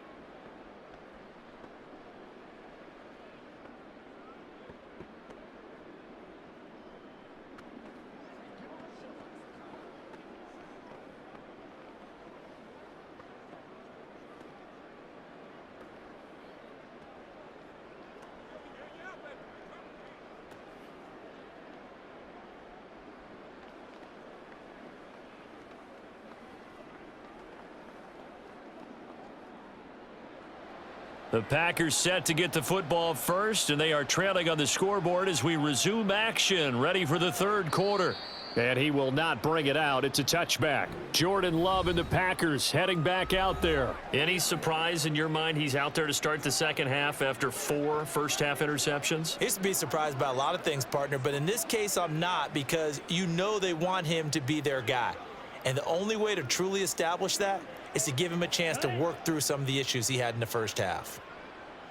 The Packers set to get the football first, and they are trailing on the scoreboard as we resume action, ready for the 3rd quarter. And he will not bring it out. It's a touchback. Jordan Love and the Packers heading back out there.
Any surprise in your mind he's out there to start the second half after 4 first-half interceptions?
He used to be surprised by a lot of things, partner, but in this case, I'm not, because you know they want him to be their guy. And the only way to truly establish that is to give him a chance to work through some of the issues he had in the first half.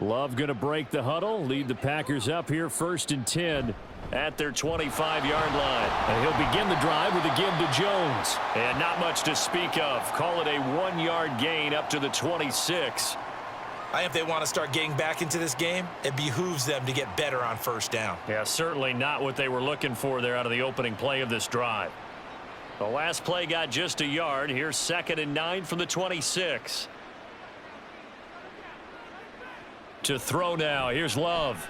Love going to break the huddle, lead the Packers up here 1st and 10
at their 25-yard line.
And he'll begin the drive with a give to Jones.
And not much to speak of. Call it a 1-yard gain up to the 26.
I think if they want to start getting back into this game, it behooves them to get better on first down.
Yeah, certainly not what they were looking for there out of the opening play of this drive. The last play got just a yard. Here's 2nd and 9 from the 26.
To throw now. Here's Love.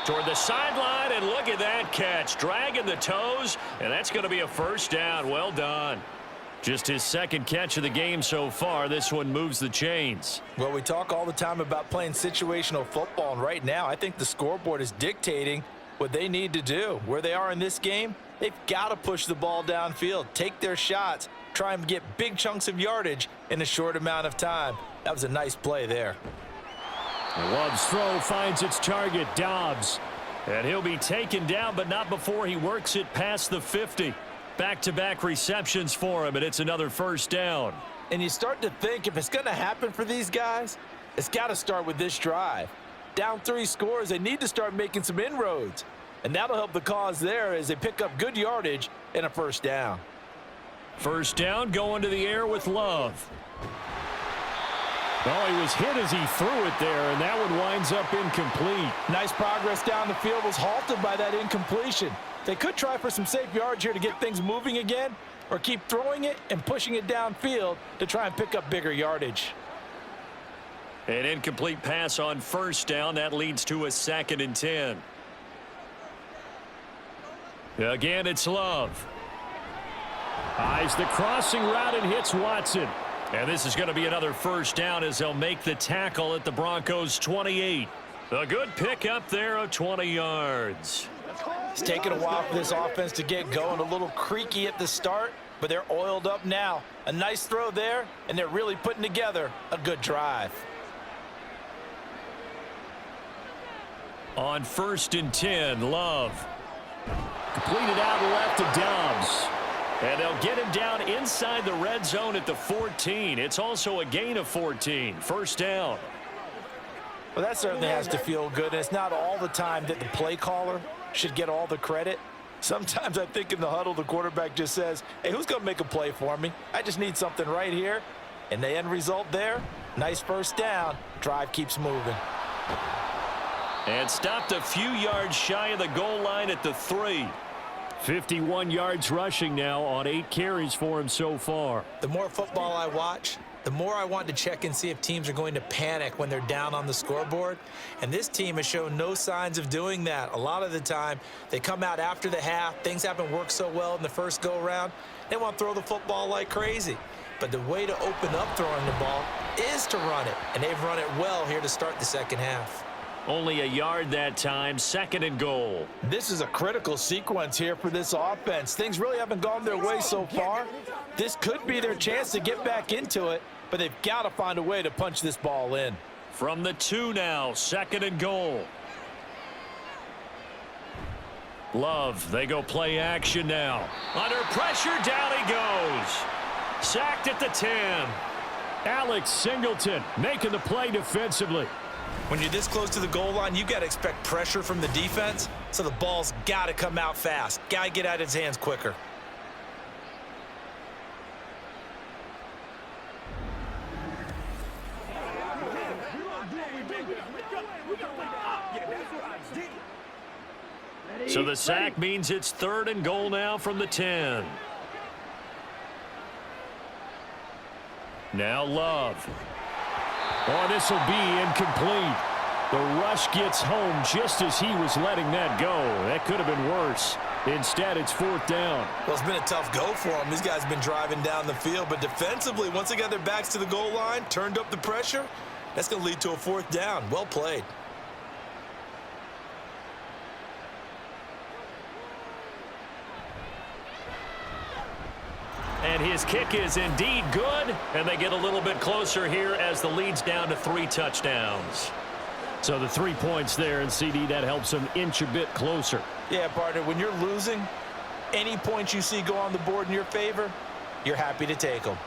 Toward the sideline, and look at that catch. Dragging the toes, and that's going to be a first down. Well done.
Just his 2nd catch of the game so far. This one moves the chains.
Well, we talk all the time about playing situational football, and right now I think the scoreboard is dictating what they need to do. Where they are in this game, they've got to push the ball downfield, take their shots, try and get big chunks of yardage in a short amount of time. That was a nice play there.
Love's throw finds its target, Dobbs.
And he'll be taken down, but not before he works it past the 50.
Back-to-back receptions for him, and it's another first down.
And you start to think if it's going to happen for these guys, it's got to start with this drive. Down 3 scores, they need to start making some inroads. And that'll help the cause there as they pick up good yardage and a first down.
First down going to the air with Love. Oh, he was hit as he threw it there, and that one winds up incomplete.
Nice progress down the field, was halted by that incompletion. They could try for some safe yards here to get things moving again, or keep throwing it and pushing it downfield to try and pick up bigger yardage.
An incomplete pass on first down. That leads to a 2nd and 10. Again, it's Love. Eyes the crossing route and hits Watson. And this is going to be another first down as they'll make the tackle at the Broncos' 28. A good pickup there of 20 yards.
It's taken a while for this offense to get going. A little creaky at the start, but they're oiled up now. A nice throw there, and they're really putting together a good drive.
On 1st and 10, Love. Completed out left to Dobbs.
And they'll get him down inside the red zone at the 14. It's also a gain of 14. First down.
Well, that certainly has to feel good. And it's not all the time that the play caller should get all the credit. Sometimes I think in the huddle, the quarterback just says, hey, who's going to make a play for me? I just need something right here. And the end result there, nice first down. Drive keeps moving.
And stopped a few yards shy of the goal line at the 3.
51 yards rushing now on 8 carries for him so far.
The more football I watch, the more I want to check and see if teams are going to panic when they're down on the scoreboard. And this team has shown no signs of doing that. A lot of the time, they come out after the half. Things haven't worked so well in the first go-around. They want to throw the football like crazy. But the way to open up throwing the ball is to run it. And they've run it well here to start the second half.
Only a yard that time, 2nd and goal.
This is a critical sequence here for this offense. Things really haven't gone their way so far. This could be their chance to get back into it, but they've got to find a way to punch this ball in.
From the 2 now, 2nd and goal.
Love, they go play action now.
Under pressure, down he goes. Sacked at the 10.
Alex Singleton making the play defensively.
When you're this close to the goal line, you got to expect pressure from the defense, so the ball's got to come out fast. Got to get out of his hands quicker.
So the sack means it's 3rd and goal now from the 10.
Now Love. Oh, this will be incomplete. The rush gets home just as he was letting that go. That could have been worse. Instead, it's 4th down.
Well, it's been a tough go for them. These guys have been driving down the field, but defensively, once they got their backs to the goal line, turned up the pressure, that's going to lead to a 4th down. Well played.
His kick is indeed good, and they get a little bit closer here as the lead's down to 3 touchdowns.
So the 3 points there, and CD, that helps them inch a bit closer.
Yeah, partner, when you're losing, any points you see go on the board in your favor, you're happy to take them.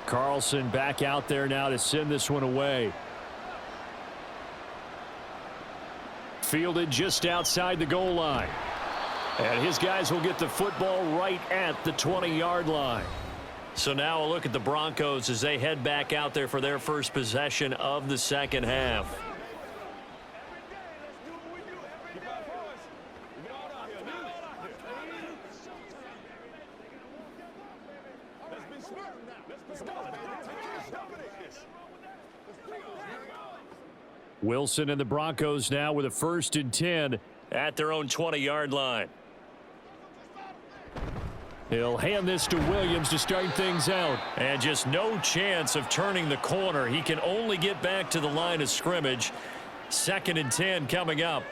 Carlson back out there now to send this one away. Fielded just outside the goal line. And his guys will get the football right at the 20-yard line.
So now a look at the Broncos as they head back out there for their first possession of the second half.
Wilson and the Broncos now with a 1st and 10
at their own 20-yard line.
He'll hand this to Williams to start things out.
And just no chance of turning the corner. He can only get back to the line of scrimmage. 2nd and 10 coming up.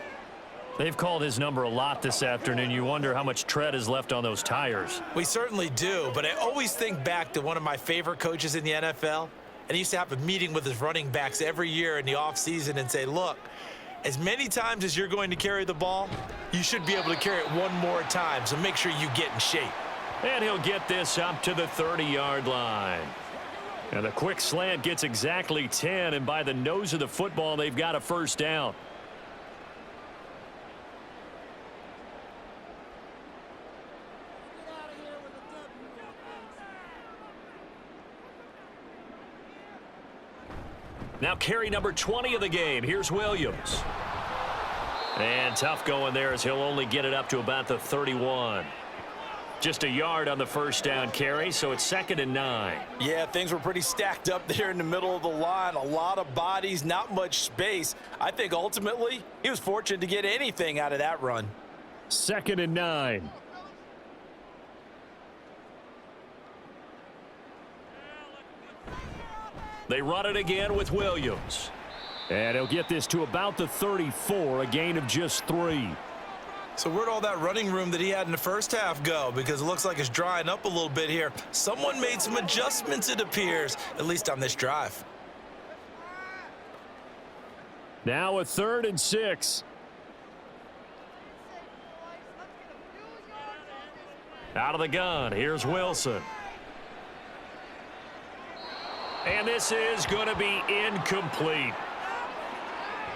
They've called his number a lot this afternoon. You wonder how much tread is left on those tires.
We certainly do, but I always think back to one of my favorite coaches in the NFL. And he used to have a meeting with his running backs every year in the offseason and say, look, as many times as you're going to carry the ball, you should be able to carry it one more time, so make sure you get in shape.
And he'll get this up to the 30-yard line. And the quick slant gets exactly 10, and by the nose of the football, they've got a 1st down. Now carry number 20 of the game. Here's Williams. And tough going there as he'll only get it up to about the 31. Just a yard on the 1st down carry, so it's 2nd and 9.
Yeah, things were pretty stacked up there in the middle of the line. A lot of bodies, not much space. I think ultimately he was fortunate to get anything out of that run.
2nd and 9.
They run it again with Williams.
And he'll get this to about the 34, a gain of just 3.
So where'd all that running room that he had in the first half go? Because it looks like it's drying up a little bit here. Someone made some adjustments, it appears, at least on this drive.
Now a 3rd and 6.
Out of the gun, here's Wilson. And this is going to be incomplete.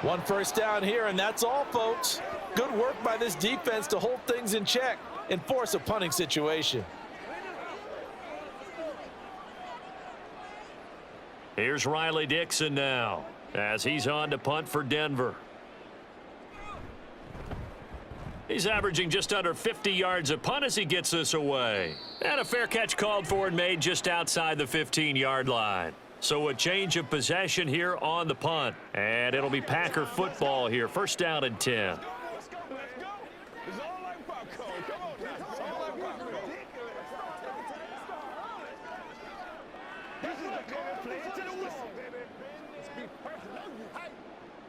1 first down here, and that's all, folks. Good work by this defense to hold things in check and force a punting situation.
Here's Riley Dixon now as he's on to punt for Denver. He's averaging just under 50 yards a punt as he gets this away. And a fair catch called for and made just outside the 15-yard line. So a change of possession here on the punt. And it'll be Packer football here. 1st down and 10.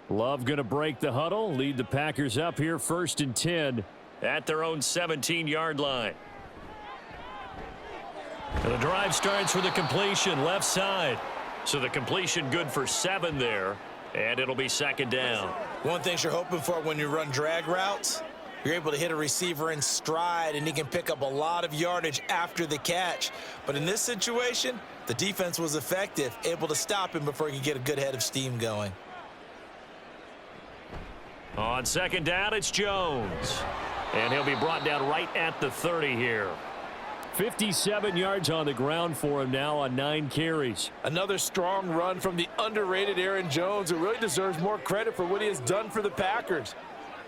Love going to break the huddle, lead the Packers up here 1st and 10
at their own 17-yard line. And the drive starts with a completion left side. So the completion good for 7 there, and it'll be 2nd down.
One thing you're hoping for when you run drag routes, you're able to hit a receiver in stride, and he can pick up a lot of yardage after the catch. But in this situation, the defense was effective, able to stop him before he could get a good head of steam going.
On 2nd down, it's Jones. And he'll be brought down right at the 30 here.
57 yards on the ground for him now on 9 carries.
Another strong run from the underrated Aaron Jones, who really deserves more credit for what he has done for the Packers.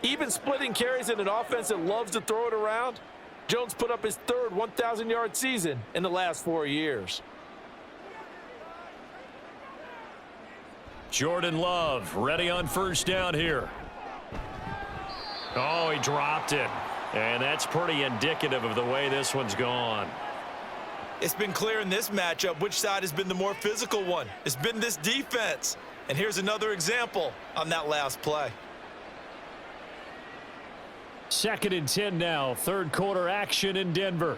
Even splitting carries in an offense that loves to throw it around, Jones put up his 3rd 1,000-yard season in the last 4 years.
Jordan Love ready on first down here. Oh, he dropped it. And that's pretty indicative of the way this one's gone.
It's been clear in this matchup which side has been the more physical one. It's been this defense. And here's another example on that last play.
2nd and 10 now. Third quarter action in Denver.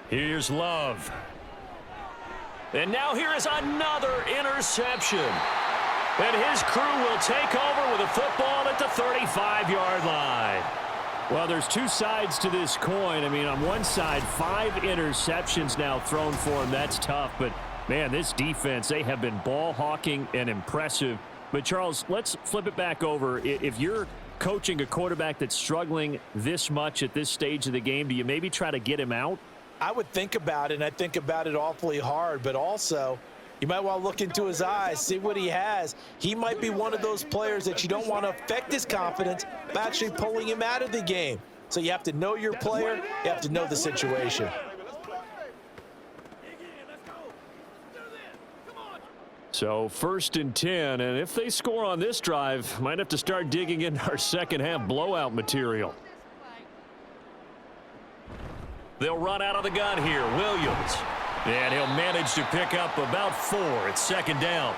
Here's Love. And now here is another interception. And his crew will take over with a football at the 35-yard line. Well, there's two sides to this coin. I mean, on one side, 5 interceptions now thrown for him. That's tough. But, man, this defense, they have been ball hawking and impressive. But, Charles, let's flip it back over. If you're coaching a quarterback that's struggling this much at this stage of the game, do you maybe try to get him out?
I would think about it, and I think about it awfully hard, but also you might want to look into his eyes, see what he has. He might be one of those players that you don't want to affect his confidence by actually pulling him out of the game. So you have to know your player. You have to know the situation.
So 1st and 10, and if they score on this drive, might have to start digging in our second half blowout material. They'll run out of the gun here. Williams. And he'll manage to pick up about 4. It's 2nd down.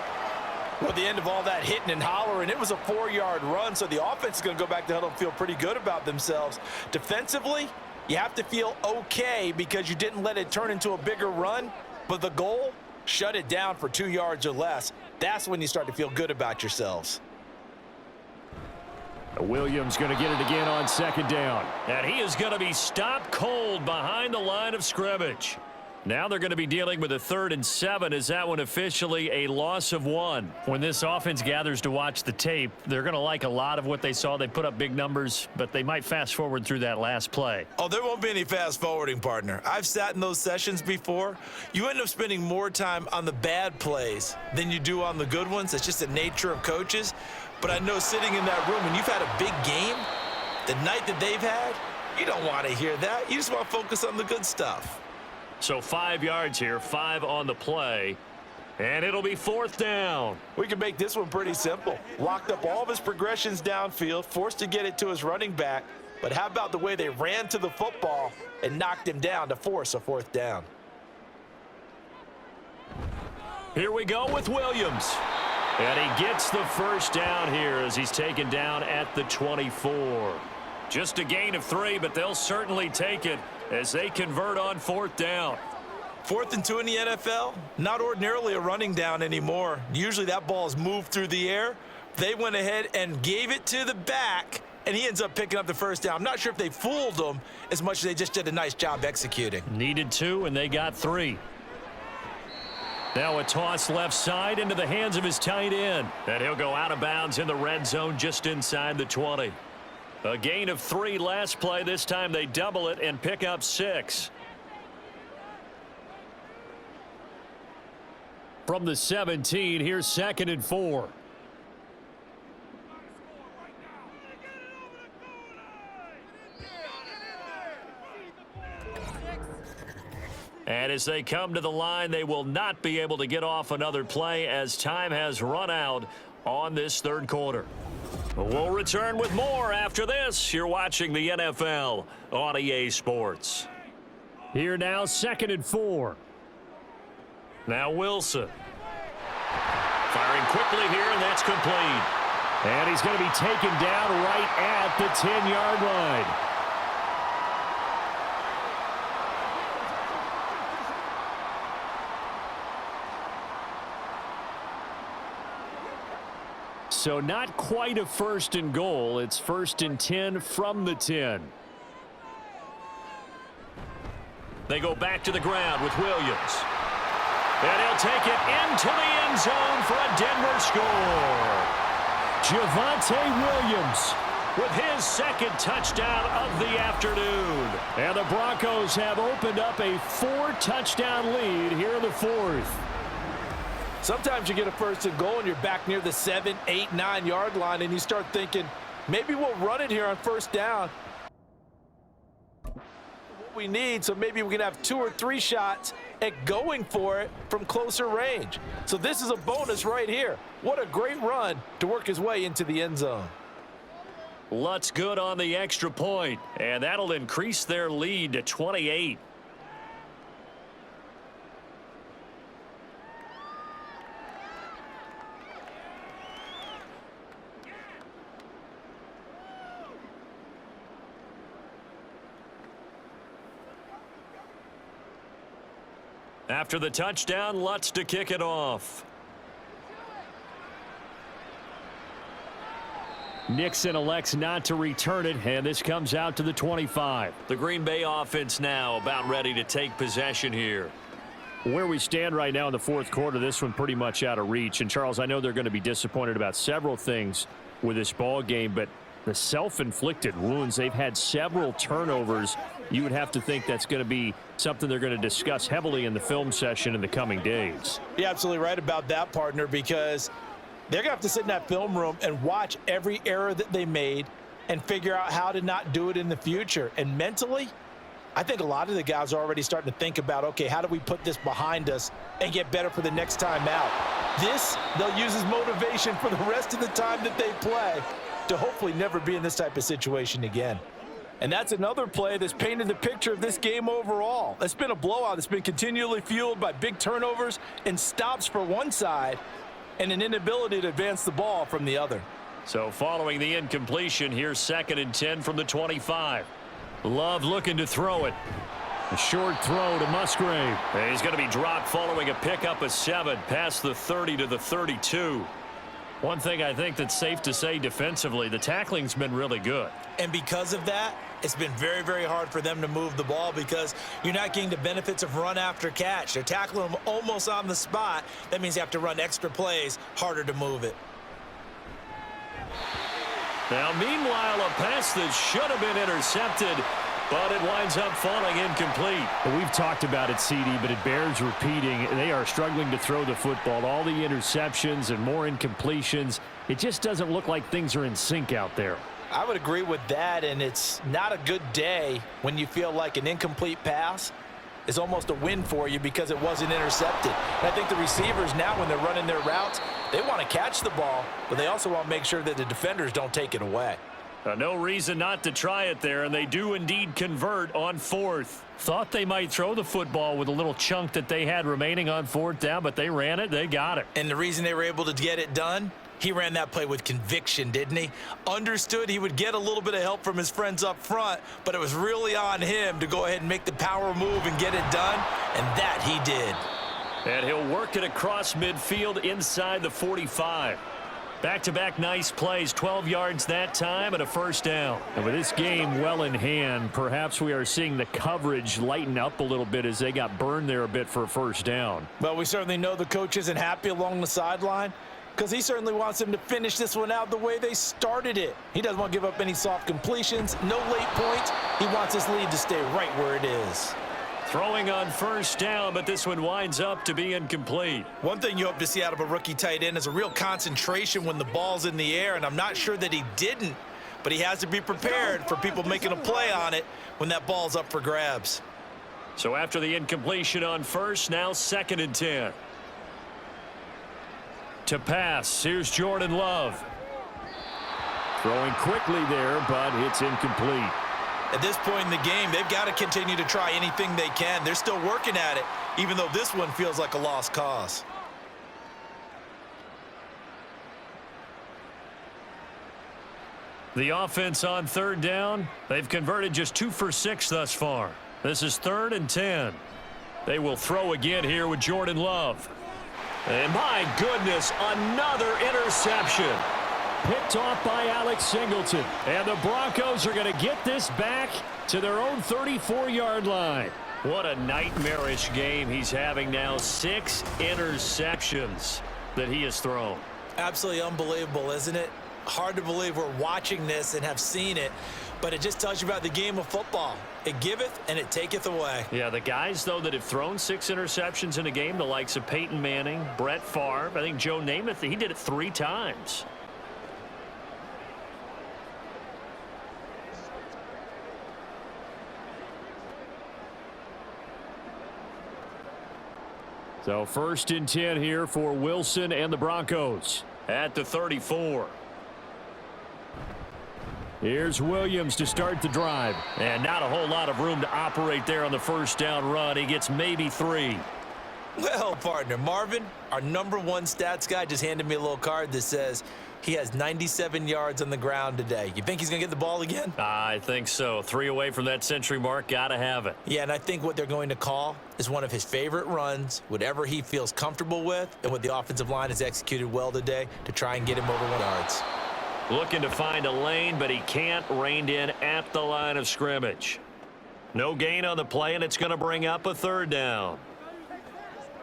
Well, at the end of all that hitting and hollering, it was a 4-yard run, so the offense is going to go back to huddle and feel pretty good about themselves. Defensively, you have to feel okay because you didn't let it turn into a bigger run, but the goal, shut it down for 2 yards or less. That's when you start to feel good about yourselves.
Williams going to get it again on 2nd down. And he is going to be stopped cold behind the line of scrimmage. Now they're going to be dealing with a 3rd and 7 as that one officially a loss of 1. When this offense gathers to watch the tape, they're going to like a lot of what they saw. They put up big numbers, but they might fast forward through that last play.
Oh, there won't be any fast forwarding, partner. I've sat in those sessions before. You end up spending more time on the bad plays than you do on the good ones. It's just the nature of coaches. But I know sitting in that room, when you've had a big game, the night that they've had, you don't want to hear that. You just want to focus on the good stuff.
So 5 yards here, 5 on the play, and it'll be 4th down.
We can make this one pretty simple. Locked up all of his progressions downfield, forced to get it to his running back. But how about the way they ran to the football and knocked him down to force a 4th down?
Here we go with Williams. And he gets the 1st down here as he's taken down at the 24. Just a gain of 3, but they'll certainly take it as they convert on 4th down.
4th and 2 in the NFL, not ordinarily a running down anymore. Usually that ball is moved through the air. They went ahead and gave it to the back, and he ends up picking up the 1st down. I'm not sure if they fooled him as much as they just did a nice job executing.
Needed 2, and they got 3. Now a toss left side into the hands of his tight end. And he'll go out of bounds in the red zone just inside the 20. A gain of 3 last play. This time they double it and pick up 6. From the 17, here's 2nd and 4. And as they come to the line, they will not be able to get off another play as time has run out on this 3rd quarter. We'll return with more after this. You're watching the NFL on EA Sports. Here now, 2nd and 4. Now Wilson. Firing quickly here, and that's complete. And he's going to be taken down right at the 10-yard line. So not quite a 1st and goal. It's 1st and 10 from the 10. They go back to the ground with Williams. And he'll take it into the end zone for a Denver score. Javonte Williams with his 2nd touchdown of the afternoon. And the Broncos have opened up a 4-touchdown lead here in the 4th.
Sometimes you get a 1st and goal and you're back near the 7, 8, 9-yard line and you start thinking, maybe we'll run it here on 1st down. What we need, so maybe we can have 2 or 3 shots
at going for it from closer range. So this is a bonus right here. What a great run to work his way into the end zone.
Lutt's good on the extra point, and that'll increase their lead to 28. After the touchdown, Lutz to kick it off.
Nixon elects not to return it, and this comes out to the 25.
The Green Bay offense now about ready to take possession here.
Where we stand right now in the fourth quarter, this one pretty much out of reach. And, Charles, I know they're going to be disappointed about several things with this ball game, but the self-inflicted wounds, they've had several turnovers. You would have to think that's going to be something they're going to discuss heavily in the film session in the coming days.
You're absolutely right about that, partner, because they're going to have to sit in that film room and watch every error that they made and figure out how to not do it in the future. And mentally, I think a lot of the guys are already starting to think about, okay, how do we put this behind us and get better for the next time out? This, they'll use as motivation for the rest of the time that they play to hopefully never be in this type of situation again. And that's another play that's painted the picture of this game overall. It's been a blowout. It's been continually fueled by big turnovers and stops for one side and an inability to advance the ball from the other.
So following the incompletion, here's 2nd and 10 from the 25. Love looking to throw it.
A short throw to Musgrave.
And he's going to be dropped following a pickup of 7 past the 30 to the 32. One thing I think that's safe to say defensively, the tackling's been really good.
And because of that, it's been very, very hard for them to move the ball because you're not getting the benefits of run after catch. They're tackling them almost on the spot. That means you have to run extra plays, harder to move it.
Now, meanwhile, a pass that should have been intercepted, but it winds up falling incomplete.
Well, we've talked about it, CD, but it bears repeating. They are struggling to throw the football. All the interceptions and more incompletions. It just doesn't look like things are in sync out there.
I would agree with that, and it's not a good day when you feel like an incomplete pass is almost a win for you because it wasn't intercepted. And I think the receivers now, when they're running their routes, they want to catch the ball, but they also want to make sure that the defenders don't take it away.
No reason not to try it there, and they do indeed convert on 4th. Thought they might throw the football with a little chunk that they had remaining on 4th down, but they ran it, they got it.
And the reason they were able to get it done, he ran that play with conviction, didn't he? Understood he would get a little bit of help from his friends up front, but it was really on him to go ahead and make the power move and get it done, and that he did.
And he'll work it across midfield inside the 45. Back-to-back nice plays, 12 yards that time and a 1st down.
And with this game well in hand, perhaps we are seeing the coverage lighten up a little bit as they got burned there a bit for a 1st down.
Well, we certainly know the coach isn't happy along the sideline because he certainly wants them to finish this one out the way they started it. He doesn't want to give up any soft completions, no late points. He wants his lead to stay right where it is.
Throwing on 1st down, but this one winds up to be incomplete.
One thing you hope to see out of a rookie tight end is a real concentration when the ball's in the air, and I'm not sure that he didn't, but he has to be prepared for people making a play on it when that ball's up for grabs.
So after the incompletion on 1st, now 2nd and 10. To pass, here's Jordan Love.
Throwing quickly there, but it's incomplete.
At this point in the game, they've got to continue to try anything they can. They're still working at it, even though this one feels like a lost cause.
The offense on 3rd down, they've converted just 2 for 6 thus far. This is 3rd and 10. They will throw again here with Jordan Love. And my goodness, another interception.
Picked off by Alex Singleton.
And the Broncos are going to get this back to their own 34-yard line. What a nightmarish game he's having now. 6 interceptions that he has thrown.
Absolutely unbelievable, isn't it? Hard to believe we're watching this and have seen it, but it just tells you about the game of football. It giveth and it taketh away.
Yeah, the guys, though, that have thrown 6 interceptions in a game, the likes of Peyton Manning, Brett Favre, I think Joe Namath, he did it 3 times.
So 1st and 10 here for Wilson and the Broncos.
At the 34.
Here's Williams to start the drive.
And not a whole lot of room to operate there on the first down run. He gets maybe 3.
Well, partner, Marvin, our #1 stats guy, just handed me a little card that says he has 97 yards on the ground today. You think he's going to get the ball again?
I think so. 3 away from that century mark. Got to have it.
Yeah, and I think what they're going to call is one of his favorite runs, whatever he feels comfortable with, and what the offensive line has executed well today to try and get him over 1 yards.
Looking to find a lane, but he can't. Reined in at the line of scrimmage. No gain on the play, and it's going to bring up a 3rd down.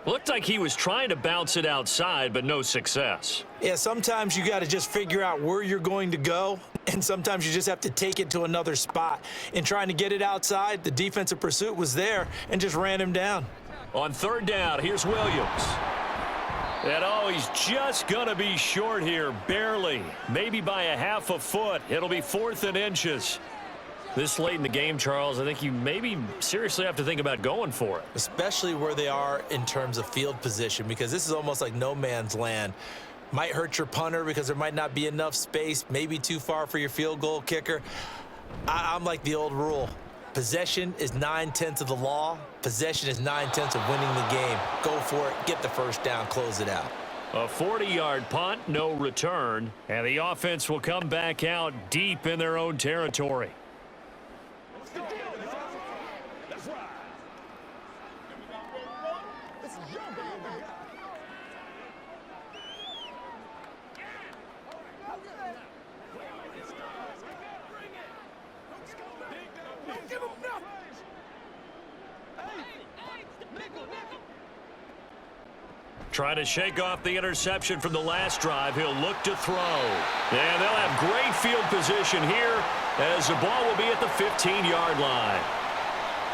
Looked like he was trying to bounce it outside, but no success.
Yeah, sometimes you got to just figure out where you're going to go, and sometimes you just have to take it to another spot. In trying to get it outside, the defensive pursuit was there and just ran him down.
On 3rd down, here's Williams. And he's just going to be short here, barely. Maybe by a half a foot. It'll be 4th and inches. This late in the game, Charles, I think you maybe seriously have to think about going for it.
Especially where they are in terms of field position, because this is almost like no man's land. Might hurt your punter because there might not be enough space, maybe too far for your field goal kicker. I'm like the old rule. Possession is 9/10 of the law. Possession is 9/10 of winning the game. Go for it, get the first down, close it out.
A 40-yard punt, no return, and the offense will come back out deep in their own territory. Trying to shake off the interception from the last drive. He'll look to throw. And they'll have great field position here as the ball will be at the 15-yard line.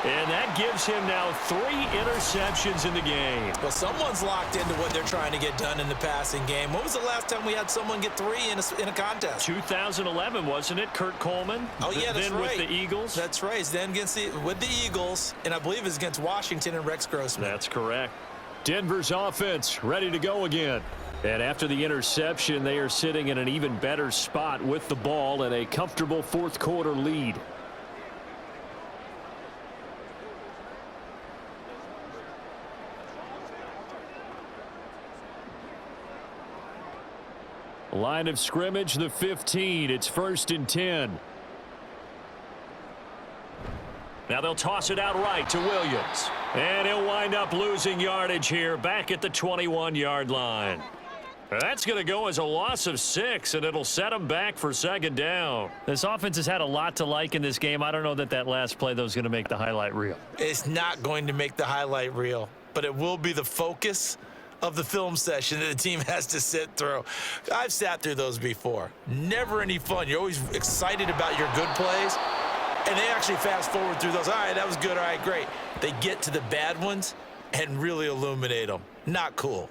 And that gives him now 3 interceptions in the game.
Well, someone's locked into what they're trying to get done in the passing game. When was the last time we had someone get 3 in a contest?
2011, wasn't it? Kurt Coleman?
Oh, yeah, that's
then
right.
With the Eagles?
That's right. Then with the Eagles, and I believe it's against Washington and Rex Grossman.
That's correct.
Denver's offense ready to go again. And after the interception, they are sitting in an even better spot with the ball and a comfortable 4th quarter lead. Line of scrimmage, the 15. It's 1st and 10.
Now they'll toss it out right to Williams. And he'll wind up losing yardage here back at the 21-yard line. That's going to go as a loss of 6, and it'll set him back for 2nd down.
This offense has had a lot to like in this game. I don't know that last play, though, is going to make the highlight reel.
It's not going to make the highlight reel, but it will be the focus of the film session that the team has to sit through. I've sat through those before. Never any fun. You're always excited about your good plays, and they actually fast forward through those. All right, that was good. All right, great. They get to the bad ones and really illuminate them. Not cool.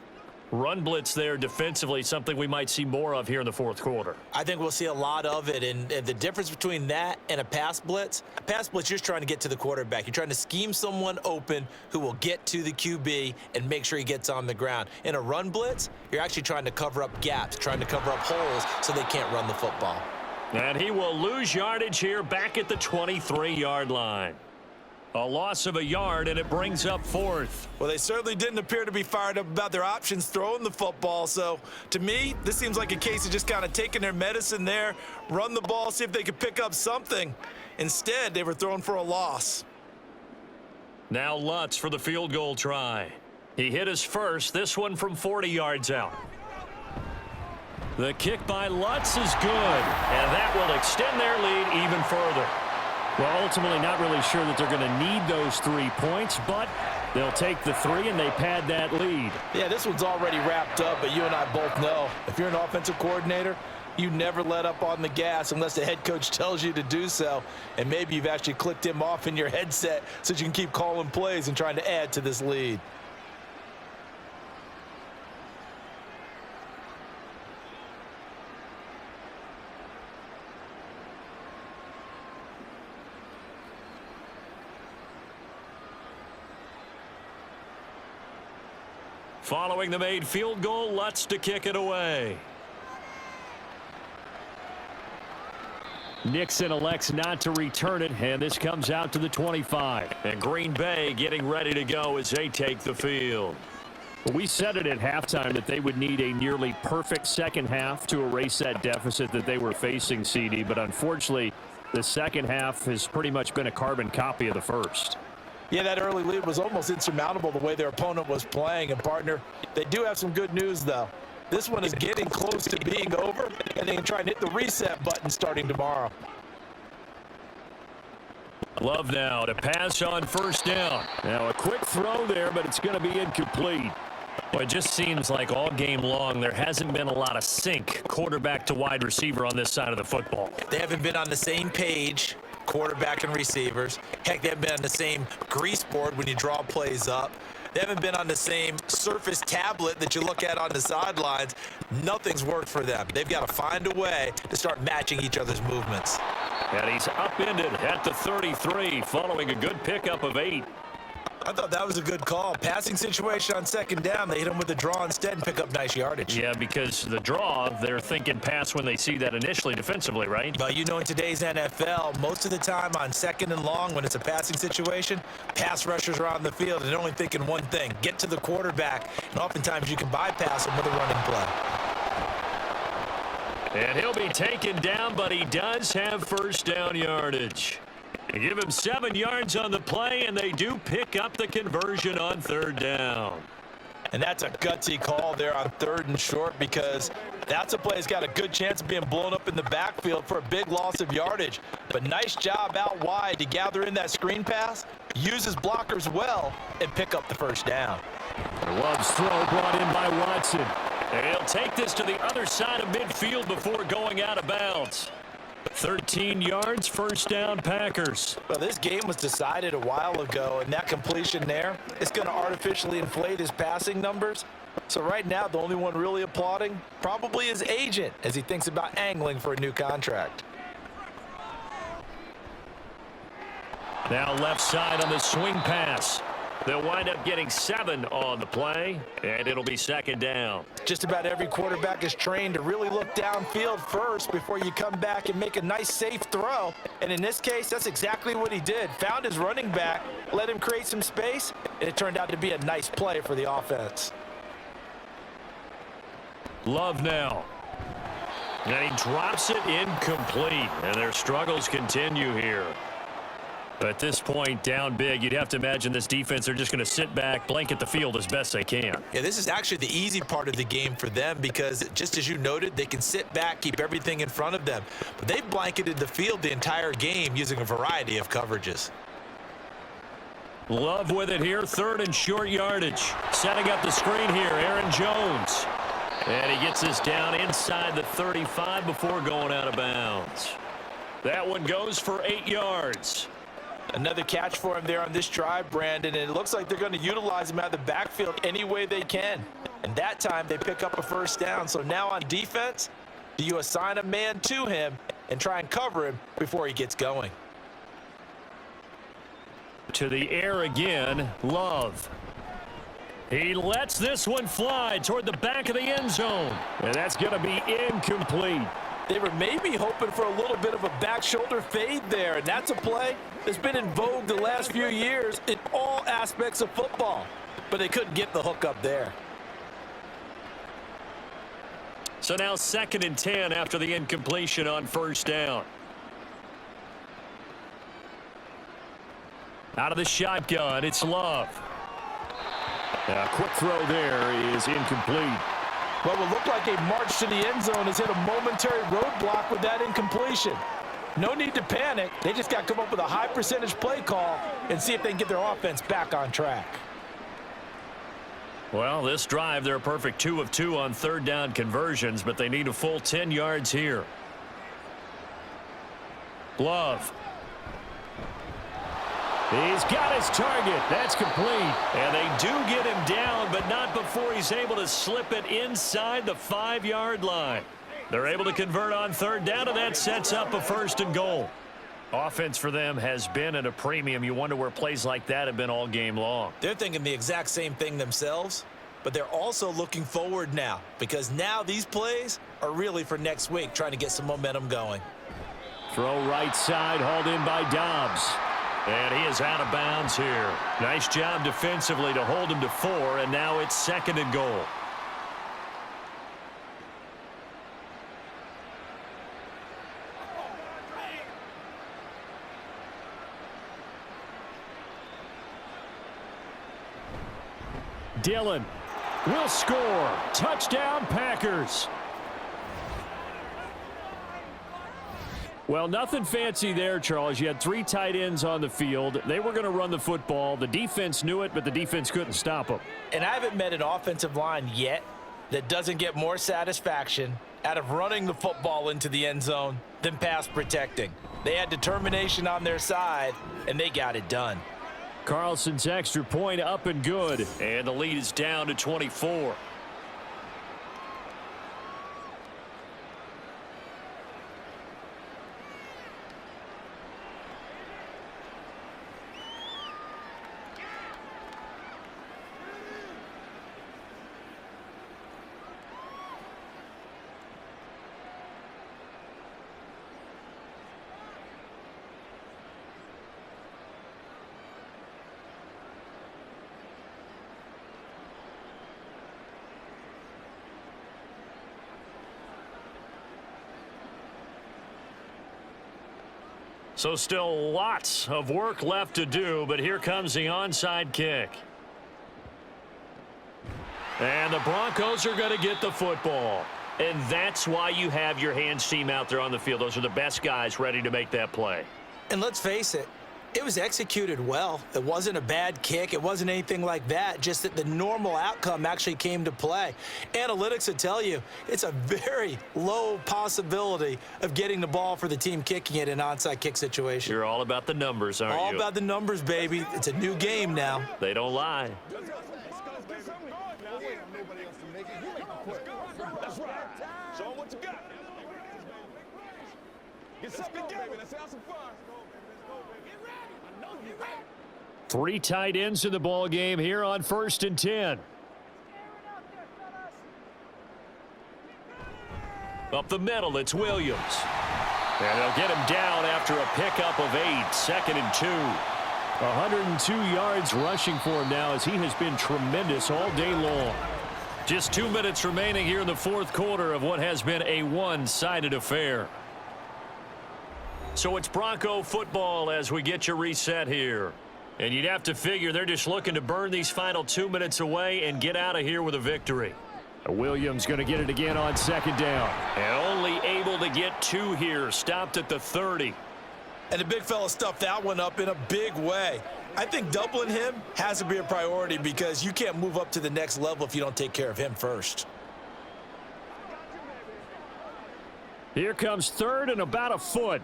Run blitz there defensively, something we might see more of here in the 4th quarter.
I think we'll see a lot of it, and the difference between that and a pass blitz, you're just trying to get to the quarterback. You're trying to scheme someone open who will get to the QB and make sure he gets on the ground. In a run blitz, you're actually trying to cover up gaps, trying to cover up holes so they can't run the football.
And he will lose yardage here back at the 23-yard line. A loss of a yard, and it brings up 4th.
Well, they certainly didn't appear to be fired up about their options throwing the football. So, to me, this seems like a case of just kind of taking their medicine there, run the ball, see if they could pick up something. Instead, they were throwing for a loss.
Now Lutz for the field goal try. He hit his first, this one from 40 yards out. The kick by Lutz is good, and that will extend their lead even further.
Well, ultimately not really sure that they're going to need those 3 points, but they'll take the 3 and they pad that lead.
Yeah, this one's already wrapped up, but you and I both know if you're an offensive coordinator, you never let up on the gas unless the head coach tells you to do so. And maybe you've actually clicked him off in your headset so you can keep calling plays and trying to add to this lead.
Following the made field goal, Lutz to kick it away.
Nixon elects not to return it, and this comes out to the 25.
And Green Bay getting ready to go as they take the field.
We said it at halftime that they would need a nearly perfect second half to erase that deficit that they were facing, CD, but unfortunately, the second half has pretty much been a carbon copy of the first.
Yeah, that early lead was almost insurmountable the way their opponent was playing. And, partner, they do have some good news, though. This one is getting close to being over, and they can try and hit the reset button starting tomorrow.
Love now to pass on first down.
Now a quick throw there, but it's going to be incomplete.
Well, it just seems like all game long there hasn't been a lot of sync quarterback to wide receiver on this side of the football.
They haven't been on the same page, quarterback and receivers. Heck, they haven't been on the same grease board when you draw plays up. They haven't been on the same Surface tablet that you look at on the sidelines. Nothing's worked for them. They've got to find a way to start matching each other's movements.
And he's upended at the 33 following a good pickup of 8.
I thought that was a good call. Passing situation on second down. They hit him with the draw instead and pick up nice yardage.
Yeah, because the draw, they're thinking pass when they see that initially defensively, right?
But you know, in today's NFL, most of the time on second and long, when it's a passing situation, pass rushers are on the field and they're only thinking one thing, get to the quarterback. And oftentimes you can bypass him with a running play.
And he'll be taken down, but he does have first down yardage. They give him 7 yards on the play, and they do pick up the conversion on third down.
And that's a gutsy call there on third and short, because that's a play that's got a good chance of being blown up in the backfield for a big loss of yardage. But nice job out wide to gather in that screen pass, use his blockers well, and pick up the first down.
Love's throw brought in by Watson.
And he'll take this to the other side of midfield before going out of bounds. 13 yards, first down, Packers.
Well, this game was decided a while ago, and that completion there is going to artificially inflate his passing numbers. So right now, the only one really applauding probably his agent as he thinks about angling for a new contract.
Now left side on the swing pass. They'll wind up getting 7 on the play, and it'll be second down.
Just about every quarterback is trained to really look downfield first before you come back and make a nice, safe throw. And in this case, that's exactly what he did. Found his running back, let him create some space, and it turned out to be a nice play for the offense.
Love now. And he drops it incomplete, and their struggles continue here. At this point, down big, you'd have to imagine this defense, they're just going to sit back, blanket the field as best they can.
Yeah, this is actually the easy part of the game for them because, just as you noted, they can sit back, keep everything in front of them. But they've blanketed the field the entire game using a variety of coverages.
Love with it here, third and short yardage. Setting up the screen here, Aaron Jones. And he gets this down inside the 35 before going out of bounds. That one goes for 8 yards.
Another catch for him there on this drive, Brandon, and it looks like they're going to utilize him out of the backfield any way they can. And that time they pick up a first down. So now on defense, do you assign a man to him and try and cover him before he gets going?
To the air again, Love. He lets this one fly toward the back of the end zone.
And that's going to be incomplete.
They were maybe hoping for a little bit of a back shoulder fade there, and that's a play that's been in vogue the last few years in all aspects of football. But they couldn't get the hook up there.
So now 2nd and 10 after the incompletion on first down. Out of the shotgun, it's Love.
A quick throw there is incomplete.
What will look like a march to the end zone has hit a momentary roadblock with that incompletion. No need to panic. They just got to come up with a high percentage play call and see if they can get their offense back on track.
Well, this drive, they're a perfect 2 of 2 on third down conversions, but they need a full 10 yards here. Love.
He's got his target. That's complete.
And they do get him down, but not before he's able to slip it inside the 5-yard line. They're able to convert on third down, and that sets up a 1st and goal. Offense for them has been at a premium. You wonder where plays like that have been all game long.
They're thinking the exact same thing themselves. but they're also looking forward now because now these plays are really for next week, trying to get some momentum going.
Throw right side, hauled in by Dobbs.
And he is out of bounds here. Nice job defensively to hold him to 4, and now it's 2nd and goal.
Dillon will score. Touchdown, Packers. Well, nothing fancy there, Charles. You had 3 tight ends on the field. They were going to run the football. The defense knew it, but the defense couldn't stop them.
And I haven't met an offensive line yet that doesn't get more satisfaction out of running the football into the end zone than pass protecting. They had determination on their side, and they got it done.
Carlson's extra point up and good.
And the lead is down to 24. So still lots of work left to do, but here comes the onside kick. And the Broncos are going to get the football. And that's why you have your hands team out there on the field. Those are the best guys ready to make that play.
And let's face it, it was executed well. It wasn't a bad kick. It wasn't anything like that, just that the normal outcome actually came to play. Analytics will tell you it's a very low possibility of getting the ball for the team kicking it in an onside kick situation.
You're all about the numbers, aren't you?
All about the numbers, baby. It's a new game now.
They don't lie.
That's right. Show them what you got. Get something together. Let's have some fun.
3 tight ends in the ball game here on 1st and 10.
Up the middle, it's Williams. And they'll get him down after a pickup of 8, 2nd and 2.
102 yards rushing for him now as he has been tremendous all day long.
Just 2 minutes remaining here in the 4th quarter of what has been a one-sided affair. So it's Bronco football as we get you reset here. And you'd have to figure they're just looking to burn these final 2 minutes away and get out of here with a victory.
Williams going to get it again on 2nd down.
And only able to get 2 here, stopped at the 30.
And the big fella stuffed that one up in a big way. I think doubling him has to be a priority because you can't move up to the next level if you don't take care of him first.
Here comes 3rd and about a foot.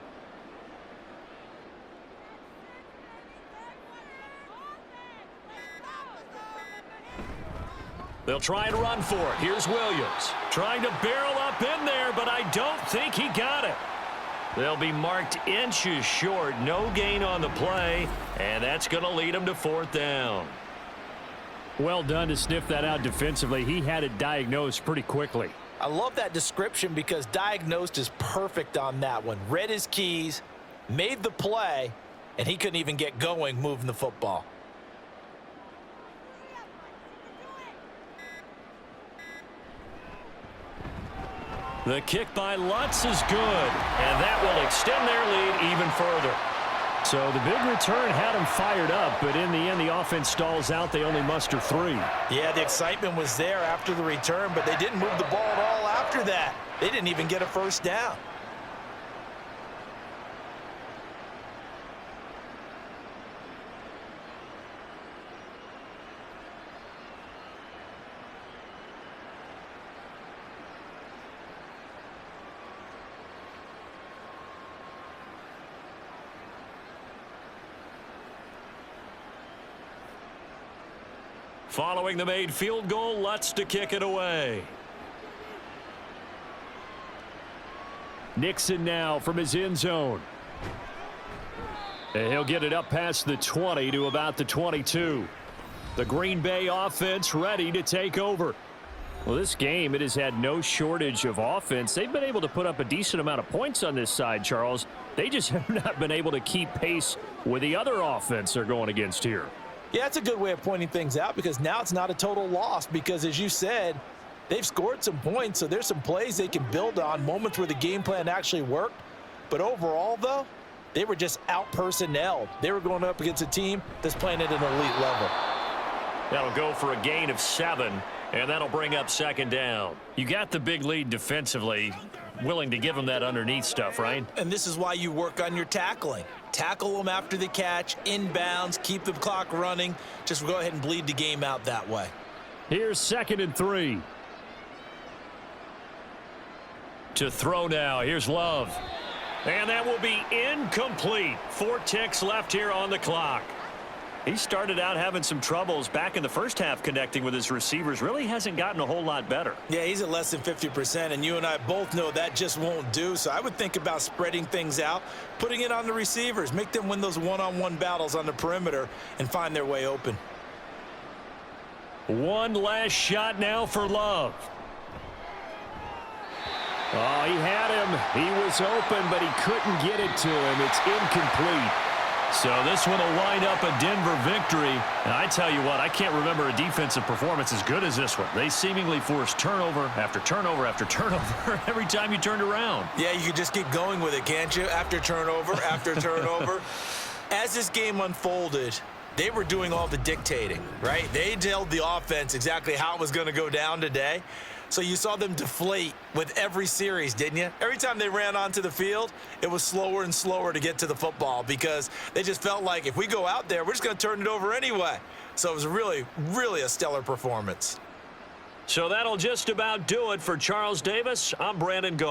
They'll try and run for it. Here's Williams trying to barrel up in there, but I don't think he got it. They'll be marked inches short. No gain on the play, and that's going to lead them to 4th down.
Well done to sniff that out defensively. He had it diagnosed pretty quickly.
I love that description because diagnosed is perfect on that one. Read his keys, made the play, and he couldn't even get going moving the football.
The kick by Lutz is good, and that will extend their lead even further.
So the big return had them fired up, but in the end, the offense stalls out. They only muster 3.
Yeah, the excitement was there after the return, but they didn't move the ball at all after that. They didn't even get a 1st down.
Following the made field goal, Lutz to kick it away.
Nixon now from his end zone. And he'll get it up past the 20 to about the 22. The Green Bay offense ready to take over. Well, this game, it has had no shortage of offense. They've been able to put up a decent amount of points on this side, Charles. They just have not been able to keep pace with the other offense they're going against here.
Yeah, that's a good way of pointing things out because now it's not a total loss because, as you said, they've scored some points, so there's some plays they can build on, moments where the game plan actually worked. But overall, though, they were just out-personnelled. They were going up against a team that's playing at an elite level.
That'll go for a gain of 7. And that'll bring up second down. You got the big lead defensively, willing to give them that underneath stuff, right?
And this is why you work on your tackling. Tackle them after the catch, inbounds, keep the clock running. Just go ahead and bleed the game out that way.
Here's 2nd and 3. To throw now. Here's Love. And that will be incomplete. 4 ticks left here on the clock. He started out having some troubles back in the first half connecting with his receivers. Really hasn't gotten a whole lot better.
Yeah, he's at less than 50%, and you and I both know that just won't do. So I would think about spreading things out, putting it on the receivers, make them win those one-on-one battles on the perimeter and find their way open.
One last shot now for Love. Oh, he had him. He was open, but he couldn't get it to him. It's incomplete. So this one will wind up a Denver victory. And I tell you what, I can't remember a defensive performance as good as this one. They seemingly forced turnover after turnover after turnover every time you turned around.
Yeah, you could just keep going with it, can't you? After turnover, after turnover. As this game unfolded, they were doing all the dictating, right? They told the offense exactly how it was going to go down today. So you saw them deflate with every series, didn't you? Every time they ran onto the field, it was slower and slower to get to the football because they just felt like if we go out there, we're just going to turn it over anyway. So it was really, really a stellar performance.
So that'll just about do it for Charles Davis. I'm Brandon Gault.